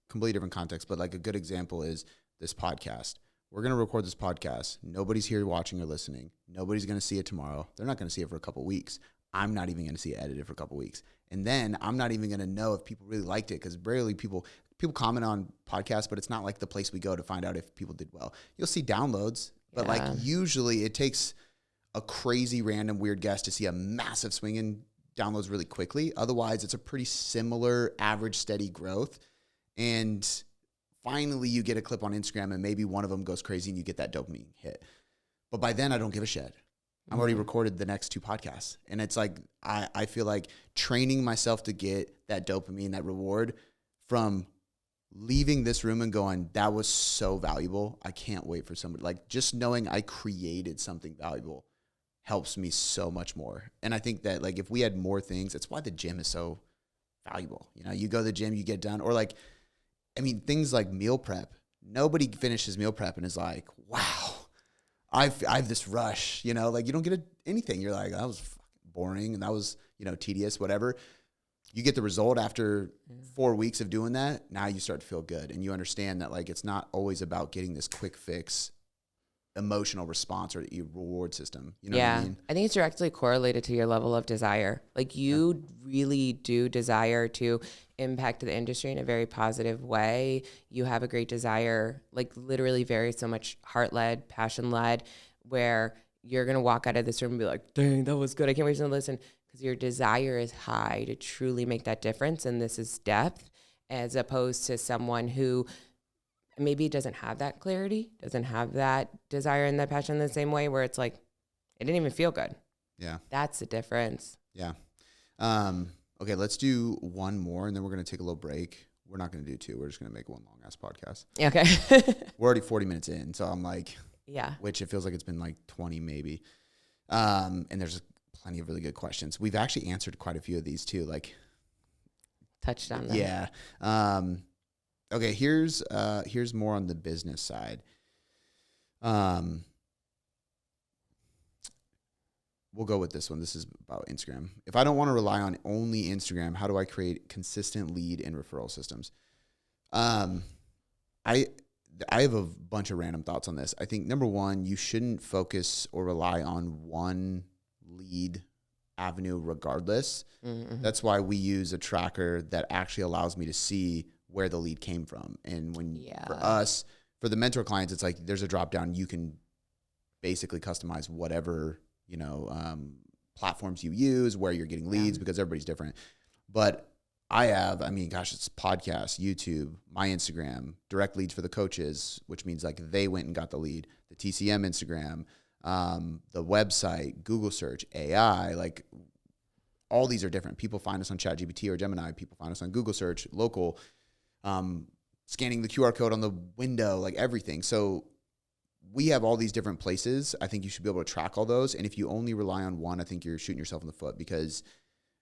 completely different context, but a good example is this podcast. We're going to record this podcast. Nobody's here watching or listening. Nobody's going to see it tomorrow. They're not going to see it for a couple of weeks. I'm not even going to see it edited for a couple of weeks. And then I'm not even going to know if people really liked it because rarely people comment on podcasts, but it's not the place we go to find out if people did well. You'll see downloads, but usually it takes a crazy random weird guest to see a massive swing in downloads really quickly. Otherwise, it's a pretty similar average steady growth. And finally you get a clip on Instagram and maybe one of them goes crazy and you get that dopamine hit. But by then I don't give a shit. I've already recorded the next 2 podcasts. And it's I feel like training myself to get that dopamine, that reward from leaving this room and going, that was so valuable. I can't wait for somebody. Just knowing I created something valuable helps me so much more. And I think that if we had more things, that's why the gym is so valuable. You go to the gym, you get done. Or things like meal prep. Nobody finishes meal prep and is wow, I have this rush, you don't get anything. You're that was fucking boring and that was, tedious, whatever. You get the result after 4 weeks of doing that. Now you start to feel good and you understand that it's not always about getting this quick fix emotional response or your reward system. You know what Yeah. I mean? I think it's directly correlated to your level of desire. Like you really do desire to impact the industry in a very positive way. You have a great desire, like literally very so much heart-led, passion-led, where you're going to walk out of this room and be like, dang, that was good. I can't wait to listen. Because your desire is high to truly make that difference. And this is depth, as opposed to someone who maybe doesn't have that clarity, doesn't have that desire and that passion in the same way, where it's like, it didn't even feel good. Yeah. That's the difference. Yeah. Okay, let's do one more, and then we're going to take a little break. We're not going to do two. We're just going to make one long-ass podcast. Okay. We're already 40 minutes in, so I'm like, Yeah. which it feels like it's been like 20 maybe. And there's plenty of really good questions. We've actually answered quite a few of these too. Like, Touched on them. yeah. Okay, here's more on the business side. We'll go with this one. This is about Instagram. If I don't want to rely on only Instagram, how do I create consistent lead and referral systems? I have a bunch of random thoughts on this. I think number one, you shouldn't focus or rely on one lead avenue regardless. Mm-hmm. That's why we use a tracker that actually allows me to see where the lead came from. And when for us, for the mentor clients, it's like there's a drop down. You can basically customize whatever, platforms you use, where you're getting leads, because everybody's different. But it's podcasts, YouTube, my Instagram, direct leads for the coaches, which means like they went and got the lead, the TCM Instagram, the website, Google search, AI, like all these are different. People find us on ChatGPT or Gemini. People find us on Google search, local, scanning the QR code on the window, like everything. So we have all these different places. I think you should be able to track all those. And if you only rely on one, I think you're shooting yourself in the foot, because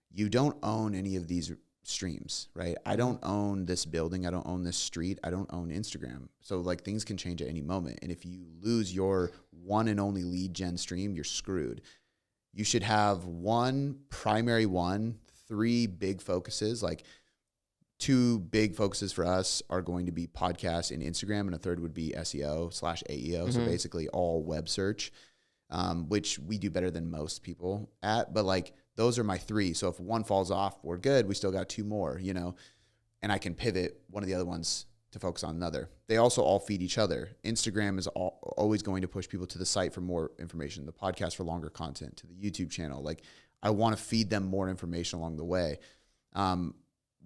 you don't own any of these streams, right? I don't own this building. I don't own this street. I don't own Instagram. So like things can change at any moment. And if you lose your one and only lead gen stream, you're screwed. You should have one primary one, three big focuses. Like two big focuses for us are going to be podcast and Instagram, and a third would be SEO/AEO. Mm-hmm. So basically all web search, which we do better than most people at. But like those are my three. So if one falls off, we're good. We still got two more, and I can pivot one of the other ones to focus on another. They also all feed each other. Instagram is always going to push people to the site for more information, the podcast for longer content, to the YouTube channel. Like I want to feed them more information along the way.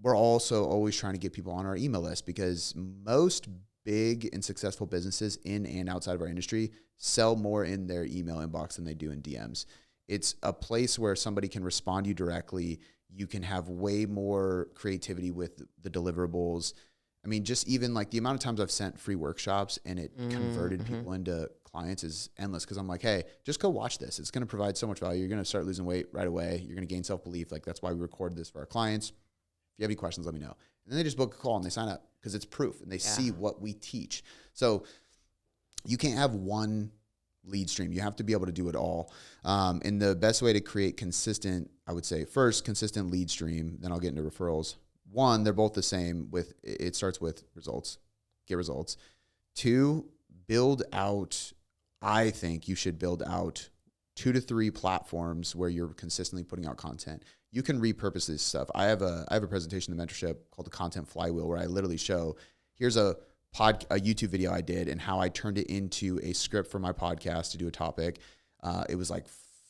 We're also always trying to get people on our email list, because most big and successful businesses in and outside of our industry sell more in their email inbox than they do in DMs. It's a place where somebody can respond to you directly. You can have way more creativity with the deliverables. I mean, just even like the amount of times I've sent free workshops and it converted people into clients is endless, because I'm like, hey, just go watch this. It's going to provide so much value. You're going to start losing weight right away. You're going to gain self-belief. Like that's why we recorded this for our clients. If you have any questions, let me know. And then they just book a call and they sign up, because it's proof and they see what we teach. So you can't have one lead stream. You have to be able to do it all. And the best way to create consistent, I would say, first, consistent lead stream, then I'll get into referrals. One, they're both the same. It starts with results, get results. Two, build out, I think you should build out 2 to 3 platforms where you're consistently putting out content. You can repurpose this stuff. I have a presentation in the mentorship called the Content Flywheel, where I literally show, here's a YouTube video I did and how I turned it into a script for my podcast to do a topic. It was like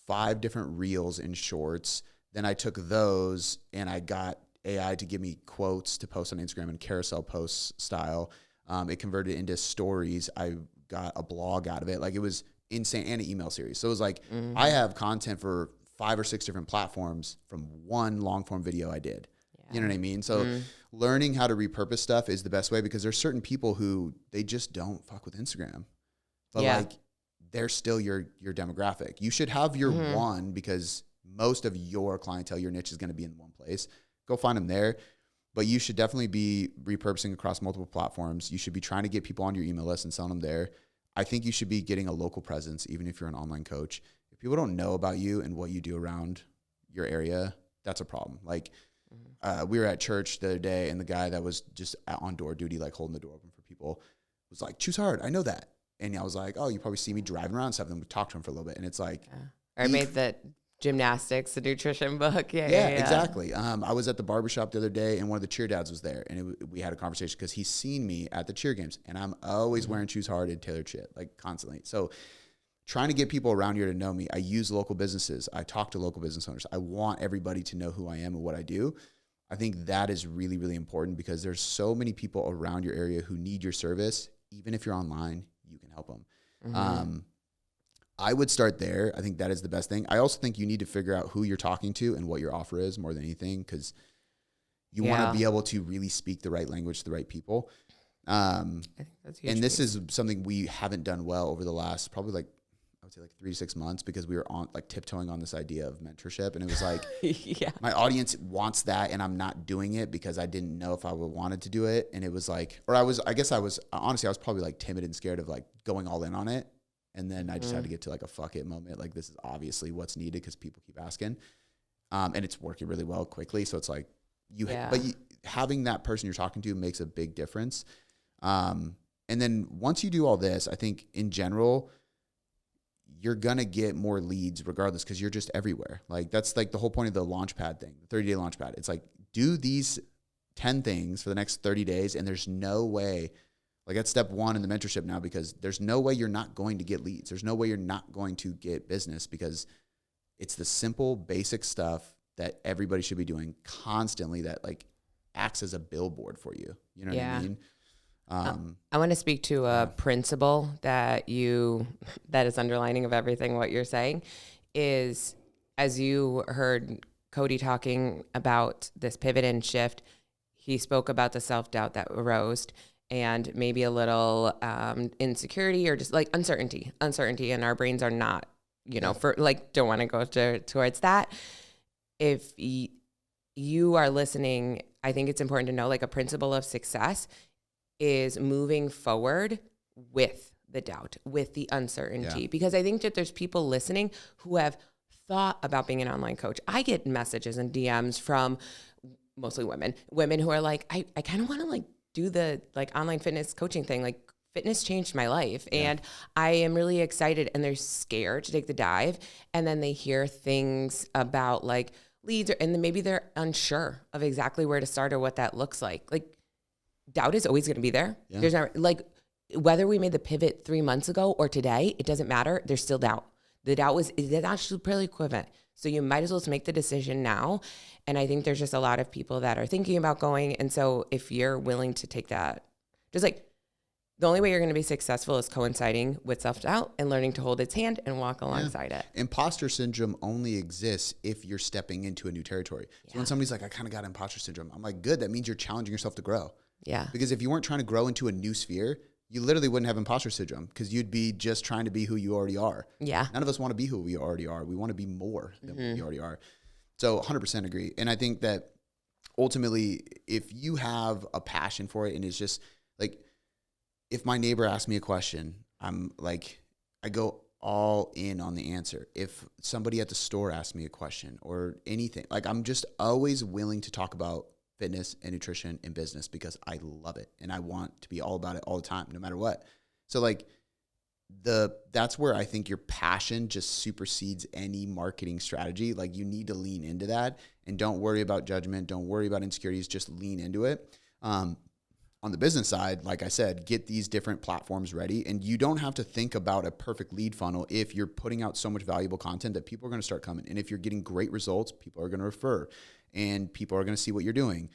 5 different reels and shorts. Then I took those and I got AI to give me quotes to post on Instagram and carousel posts style. It converted into stories. I got a blog out of it. Like it was insane, and an email series. So it was like, I have content for 5 or 6 different platforms from one long form video I did. Yeah. You know what I mean? So learning how to repurpose stuff is the best way, because there's certain people who they just don't fuck with Instagram, but like they're still your demographic. You should have your one, because most of your clientele, your niche is going to be in one place. Go find them there. But you should definitely be repurposing across multiple platforms. You should be trying to get people on your email list and selling them there. I think you should be getting a local presence, even if you're an online coach. If people don't know about you and what you do around your area, that's a problem. Like we were at church the other day, and the guy that was just on door duty, like holding the door open for people, was like, choose hard. I know that. And I was like, oh, you probably see me driving around and stuff. And we talked to him for a little bit. And it's like, I made the gymnastics, the nutrition book. Yeah, exactly. I was at the barbershop the other day, and one of the cheer dads was there, and we had a conversation because he's seen me at the cheer games, and I'm always wearing Choose Hard and tailored shit, like constantly. So trying to get people around here to know me. I use local businesses. I talk to local business owners. I want everybody to know who I am and what I do. I think that is really, really important because there's so many people around your area who need your service. Even if you're online, you can help them. I would start there. I think that is the best thing. I also think you need to figure out who you're talking to and what your offer is more than anything, because you want to be able to really speak the right language to the right people. I think that's huge. And this is something we haven't done well over the last probably like, I would say like 3 to 6 months, because we were on like tiptoeing on this idea of mentorship. And it was like, my audience wants that and I'm not doing it because I didn't know if I would wanted to do it. And it was like, or I was probably like timid and scared of like going all in on it. And then I just had to get to like a fuck it moment. Like, this is obviously what's needed because people keep asking. And it's working really well quickly. So it's like having that person you're talking to makes a big difference. And then once you do all this, I think in general, you're going to get more leads regardless, because you're just everywhere. Like, that's like the whole point of the Launchpad thing, the 30-day Launchpad. It's like, do these 10 things for the next 30 days. And there's no way. Like, that's step one in the mentorship now, because there's no way you're not going to get leads. There's no way you're not going to get business, because it's the simple, basic stuff that everybody should be doing constantly that like acts as a billboard for you. You know what I mean? I want to speak to a principle that is underlining of everything what you're saying is, as you heard Cody talking about this pivot and shift, he spoke about the self-doubt that arose, and maybe a little insecurity or just like uncertainty, and our brains are not, for like, don't want to go towards that. If you are listening, I think it's important to know, like, a principle of success is moving forward with the doubt, with the uncertainty, because I think that there's people listening who have thought about being an online coach. I get messages and DMs from mostly women who are like, I kind of want to like do the like online fitness coaching thing. Like, fitness changed my life and I am really excited, and they're scared to take the dive. And then they hear things about like leads, and then maybe they're unsure of exactly where to start or what that looks like. Like, doubt is always going to be there. Yeah. There's not, like, whether we made the pivot 3 months ago or today, it doesn't matter. There's still doubt. The doubt is actually pretty equivalent. So you might as well make the decision now. And I think there's just a lot of people that are thinking about going. And so if you're willing to take that, just like, the only way you're going to be successful is coinciding with self-doubt and learning to hold its hand and walk alongside it. Imposter syndrome only exists if you're stepping into a new territory. So when somebody's like, I kind of got imposter syndrome, I'm like, good. That means you're challenging yourself to grow. Yeah. Because if you weren't trying to grow into a new sphere, you literally wouldn't have imposter syndrome, because you'd be just trying to be who you already are. Yeah. None of us want to be who we already are. We want to be more than we already are. So 100% agree. And I think that ultimately, if you have a passion for it, and it's just like, if my neighbor asks me a question, I'm like, I go all in on the answer. If somebody at the store asks me a question or anything, like, I'm just always willing to talk about fitness and nutrition and business, because I love it and I want to be all about it all the time, no matter what. So like, that's where I think your passion just supersedes any marketing strategy. Like, you need to lean into that and don't worry about judgment. Don't worry about insecurities. Just lean into it. On the business side, like I said, get these different platforms ready, and you don't have to think about a perfect lead funnel if you're putting out so much valuable content that people are going to start coming. And if you're getting great results, people are going to refer, and people are going to see what you're doing,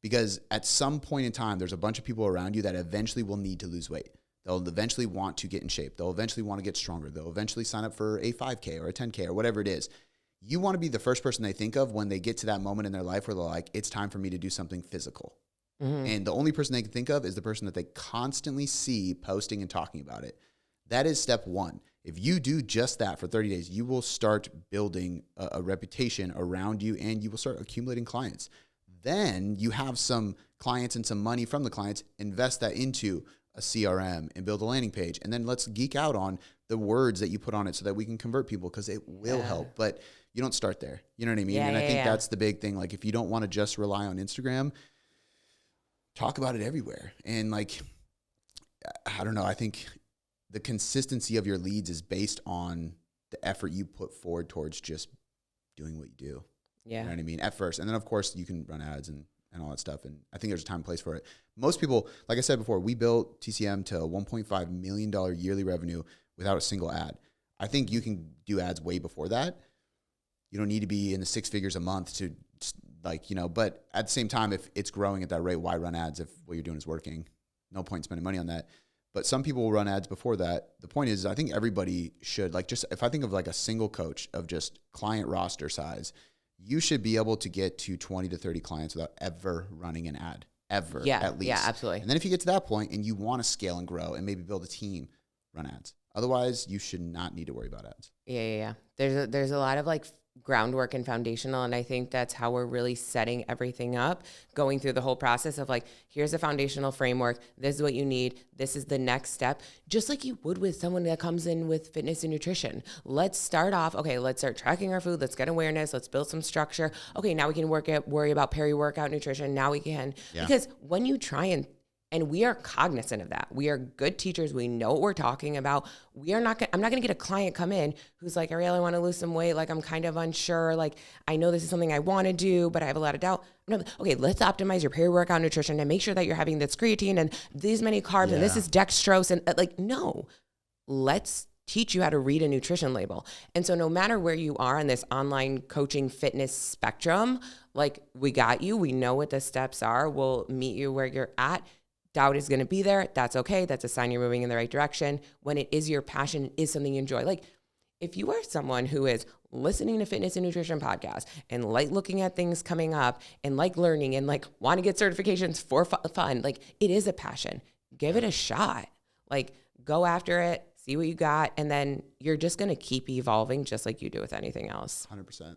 because at some point in time, there's a bunch of people around you that eventually will need to lose weight. They'll eventually want to get in shape. They'll eventually want to get stronger. They'll eventually sign up for a 5K or a 10K or whatever it is. You want to be the first person they think of when they get to that moment in their life where they're like, it's time for me to do something physical. Mm-hmm. And the only person they can think of is the person that they constantly see posting and talking about it. That is step one. If you do just that for 30 days, you will start building a reputation around you, and you will start accumulating clients. Then you have some clients and some money from the clients, invest that into a CRM and build a landing page. And then let's geek out on the words that you put on it so that we can convert people, because it will help. But you don't start there. You know what I mean? And I think that's the big thing. Like, if you don't want to just rely on Instagram, talk about it everywhere. And like, I don't know, I think the consistency of your leads is based on the effort you put forward towards just doing what you do. Yeah. You know what I mean? At first. And then, of course, you can run ads and all that stuff. And I think there's a time and place for it. Most people, like I said before, we built TCM to a $1.5 million yearly revenue without a single ad. I think you can do ads way before that. You don't need to be in the 6 figures a month to but at the same time, if it's growing at that rate, why run ads if what you're doing is working? No point spending money on that. But some people will run ads before that. The point is, I think everybody should, if I think of like a single coach of just client roster size, you should be able to get to 20 to 30 clients without ever running an ad, at least. Yeah, absolutely. And then if you get to that point and you want to scale and grow and maybe build a team, run ads. Otherwise, you should not need to worry about ads. Yeah. There's a lot of like groundwork and foundational, and I think that's how we're really setting everything up, going through the whole process of like, here's a foundational framework, this is what you need, this is the next step, just like you would with someone that comes in with fitness and nutrition. Let's start off, let's start tracking our food, let's get awareness, let's build some structure. Okay, now we can worry about peri-workout nutrition, now we can, because when you try and we are cognizant of that. We are good teachers. We know what we're talking about. I'm not going to get a client come in who's like, Arielle, I want to lose some weight. Like, I'm kind of unsure. Like, I know this is something I want to do, but I have a lot of doubt. Okay, let's optimize your peri-workout nutrition and make sure that you're having this creatine and these many carbs and this is dextrose. And no, let's teach you how to read a nutrition label. And so no matter where you are on this online coaching fitness spectrum, like, we got you. We know what the steps are. We'll meet you where you're at. Doubt is going to be there. That's okay. That's a sign you're moving in the right direction. When it is your passion, it is something you enjoy. Like, if you are someone who is listening to fitness and nutrition podcasts and like looking at things coming up and like learning and like want to get certifications for fun, like, it is a passion. Give it a shot. Like, go after it, see what you got, and then you're just going to keep evolving just like you do with anything else. 100%.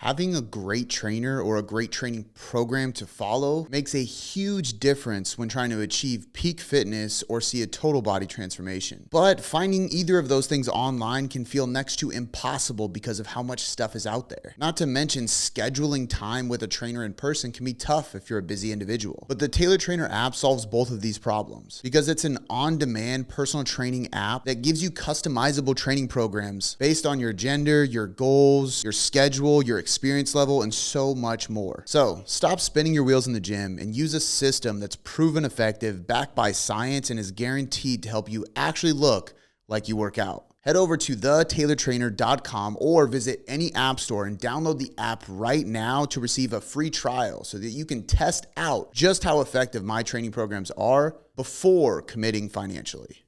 Having a great trainer or a great training program to follow makes a huge difference when trying to achieve peak fitness or see a total body transformation. But finding either of those things online can feel next to impossible because of how much stuff is out there. Not to mention, scheduling time with a trainer in person can be tough if you're a busy individual. But the Taylor Trainer app solves both of these problems because it's an on-demand personal training app that gives you customizable training programs based on your gender, your goals, your schedule, your experience level, and so much more. So stop spinning your wheels in the gym and use a system that's proven effective, backed by science, and is guaranteed to help you actually look like you work out. Head over to thetaylortrainer.com or visit any app store and download the app right now to receive a free trial so that you can test out just how effective my training programs are before committing financially.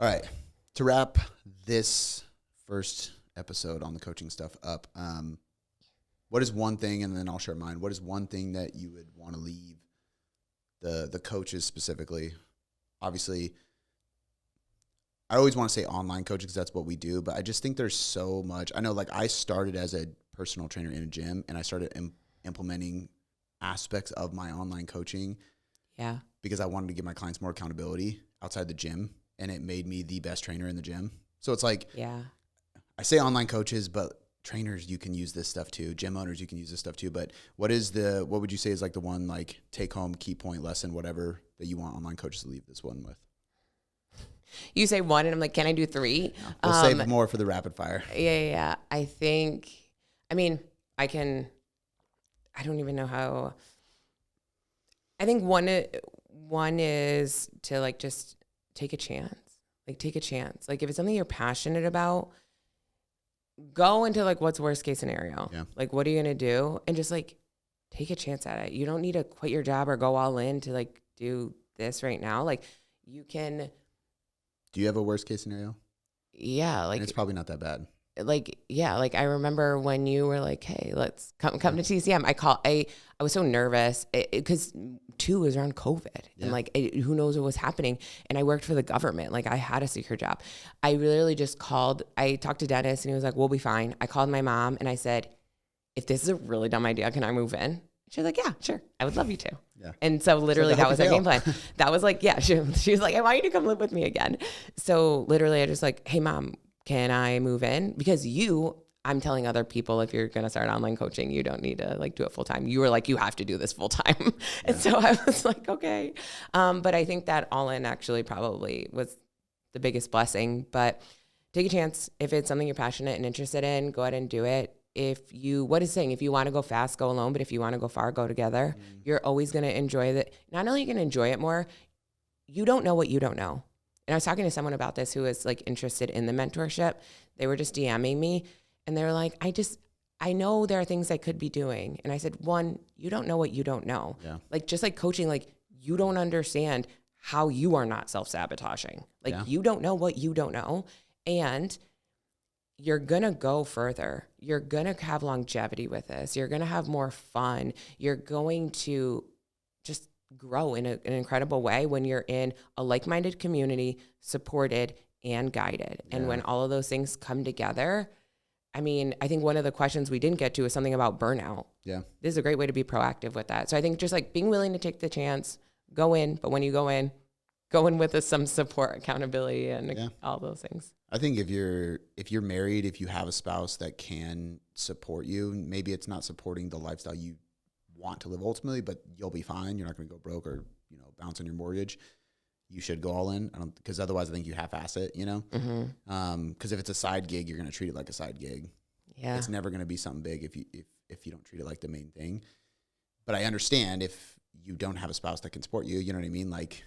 All right, to wrap this first episode on the coaching stuff up, what is one thing, and then I'll share mine, what is one thing that you would want to leave the coaches specifically? Obviously, I always want to say online coaches because that's what we do, but I just think there's so much. I know, like, I started as a personal trainer in a gym, and I started implementing aspects of my online coaching because I wanted to give my clients more accountability outside the gym, and it made me the best trainer in the gym. So it's like, I say online coaches, but trainers, you can use this stuff too. Gym owners, you can use this stuff too. But what would you say is like the one, like, take home key point lesson, whatever, that you want online coaches to leave this one with? You say one, and I'm like, can I do three? No, we'll save more for the rapid fire. Yeah. I don't even know how. I think one is to, like, just take a chance. Like, take a chance. Like, if it's something you're passionate about, go into, like, what's worst case scenario? Yeah. Like, what are you going to do? And just, like, take a chance at it. You don't need to quit your job or go all in to, like, do this right now. Like, you can. Do you have a worst case scenario? Yeah. Like, and it's probably not that bad. Like, yeah. Like, I remember when you were like, hey, let's come to TCM. I was so nervous because 2 was around COVID and, like, who knows what was happening. And I worked for the government. Like, I had a secure job. I literally just I talked to Dennis and he was like, we'll be fine. I called my mom and I said, if this is a really dumb idea, can I move in? She was like, yeah, sure. I would love you to. Yeah. And so literally that was our game plan. That was like, she was like, I want you to come live with me again. So literally I just like, hey, Mom, can I move in? Because I'm telling other people, if you're going to start online coaching, you don't need to, like, do it full time. You were like, you have to do this full time. And so I was like, okay. But I think that all in actually probably was the biggest blessing. But take a chance. If it's something you're passionate and interested in, go ahead and do it. If you want to go fast, go alone. But if you want to go far, go together. You're always going to enjoy that. Not only are you going to enjoy it more, you don't know what you don't know. And I was talking to someone about this who was like interested in the mentorship. They were just DMing me and they were like, I know there are things I could be doing. And I said, one, you don't know what you don't know. Yeah. Like, just like coaching, like, you don't understand how you are not self-sabotaging. Like, you don't know what you don't know. And you're going to go further. You're going to have longevity with this. You're going to have more fun. You're going to just grow in an incredible way when you're in a like-minded community, supported and guided. Yeah. And when all of those things come together, I mean, I think one of the questions we didn't get to is something about burnout. Yeah. This is a great way to be proactive with that. So I think just like being willing to take the chance, go in, but when you go in with some support, accountability, and all those things. I think if you're married, if you have a spouse that can support you, maybe it's not supporting the lifestyle you want to live ultimately, but you'll be fine. You're not going to go broke or, bounce on your mortgage. You should go all in. Because otherwise I think you half-ass it, because if it's a side gig, you're going to treat it like a side gig. Yeah. It's never going to be something big if you don't treat it like the main thing. But I understand if you don't have a spouse that can support you, you know what I mean? Like,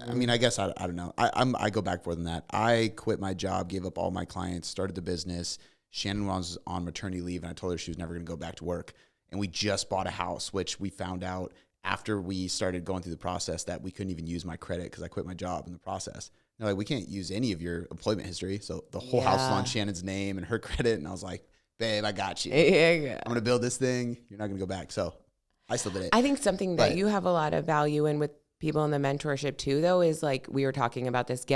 I mean, I guess I don't know. I go back further than that. I quit my job, gave up all my clients, started the business. Shannon was on maternity leave, and I told her she was never going to go back to work. And we just bought a house, which we found out after we started going through the process that we couldn't even use my credit because I quit my job in the process. They're like, we can't use any of your employment history. So the whole house was on Shannon's name and her credit. And I was like, babe, I got you. I'm going to build this thing. You're not going to go back. So I still did it. I think something that you have a lot of value in with people in the mentorship too, though, is like we were talking about this,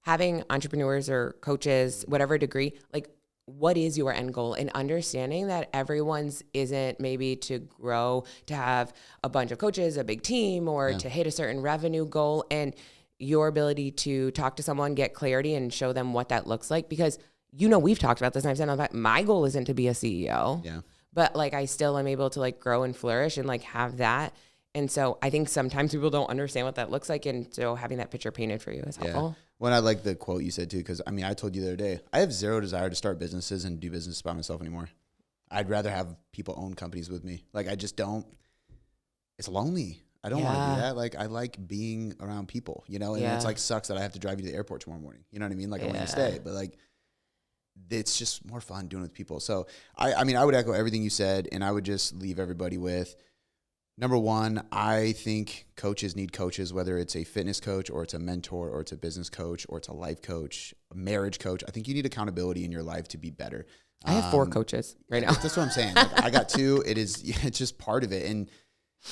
having entrepreneurs or coaches, whatever degree, like, what is your end goal, and understanding that everyone's isn't maybe to grow, to have a bunch of coaches, a big team, or to hit a certain revenue goal, and your ability to talk to someone, get clarity, and show them what that looks like. Because, we've talked about this, and I've said about my goal isn't to be a CEO, but like I still am able to like grow and flourish and like have that. And so I think sometimes people don't understand what that looks like. And so having that picture painted for you is helpful. Well, I like the quote you said too, because I told you the other day, I have zero desire to start businesses and do business by myself anymore. I'd rather have people own companies with me. Like, I just don't, it's lonely. I don't want to do that. Like, I like being around people, and it's like sucks that I have to drive you to the airport tomorrow morning. You know what I mean? Like, I want you to stay, but like, it's just more fun doing it with people. So I would echo everything you said, and I would just leave everybody with, number one, I think coaches need coaches, whether it's a fitness coach or it's a mentor or it's a business coach or it's a life coach, a marriage coach. I think you need accountability in your life to be better. I have 4 coaches right now. That's what I'm saying. Like, I got 2. It's just part of it. And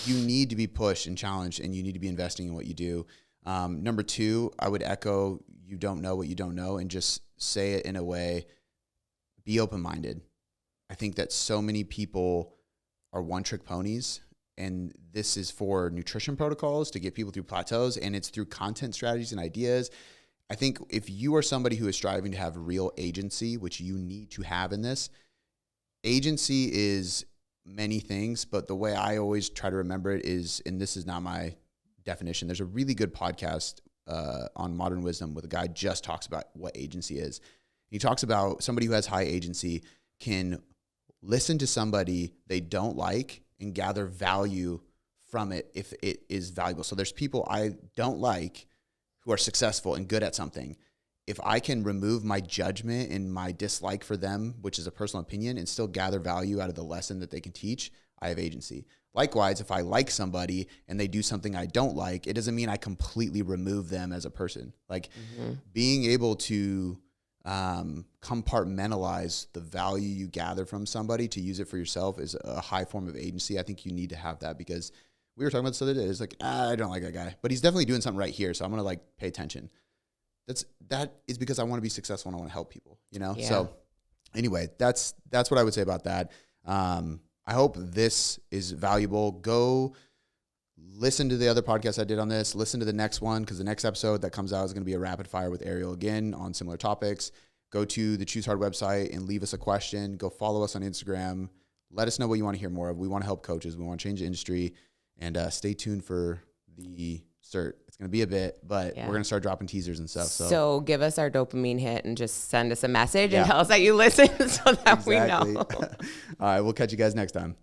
you need to be pushed and challenged, and you need to be investing in what you do. Number 2, I would echo, you don't know what you don't know, and just say it in a way, be open-minded. I think that so many people are one-trick ponies. And this is for nutrition protocols to get people through plateaus, and it's through content strategies and ideas. I think if you are somebody who is striving to have real agency, which you need to have in this, agency is many things, but the way I always try to remember it is, and this is not my definition, there's a really good podcast on Modern Wisdom with a guy just talks about what agency is. He talks about somebody who has high agency can listen to somebody they don't like and gather value from it if it is valuable. So there's people I don't like who are successful and good at something. If I can remove my judgment and my dislike for them, which is a personal opinion, and still gather value out of the lesson that they can teach, I have agency. Likewise, if I like somebody and they do something I don't like, it doesn't mean I completely remove them as a person. Like being able to compartmentalize the value you gather from somebody to use it for yourself is a high form of agency. I think you need to have that, because we were talking about this the other day. It's like, I don't like that guy, but he's definitely doing something right here, so I'm going to like pay attention. That is because I want to be successful and I want to help people, Yeah. So anyway, that's what I would say about that. I hope this is valuable. Go listen to the other podcasts I did on this. Listen to the next one, because the next episode that comes out is going to be a rapid fire with Arielle again on similar topics. Go to the Choose Hard website and leave us a question. Go follow us on Instagram. Let us know what you want to hear more of. We want to help coaches. We want to change the industry. And stay tuned for the cert. It's going to be a bit, but Yeah. we're going to start dropping teasers and stuff. So give us our dopamine hit and just send us a message Yeah. and tell us that you listen so that we Exactly. know. All right. We'll catch you guys next time.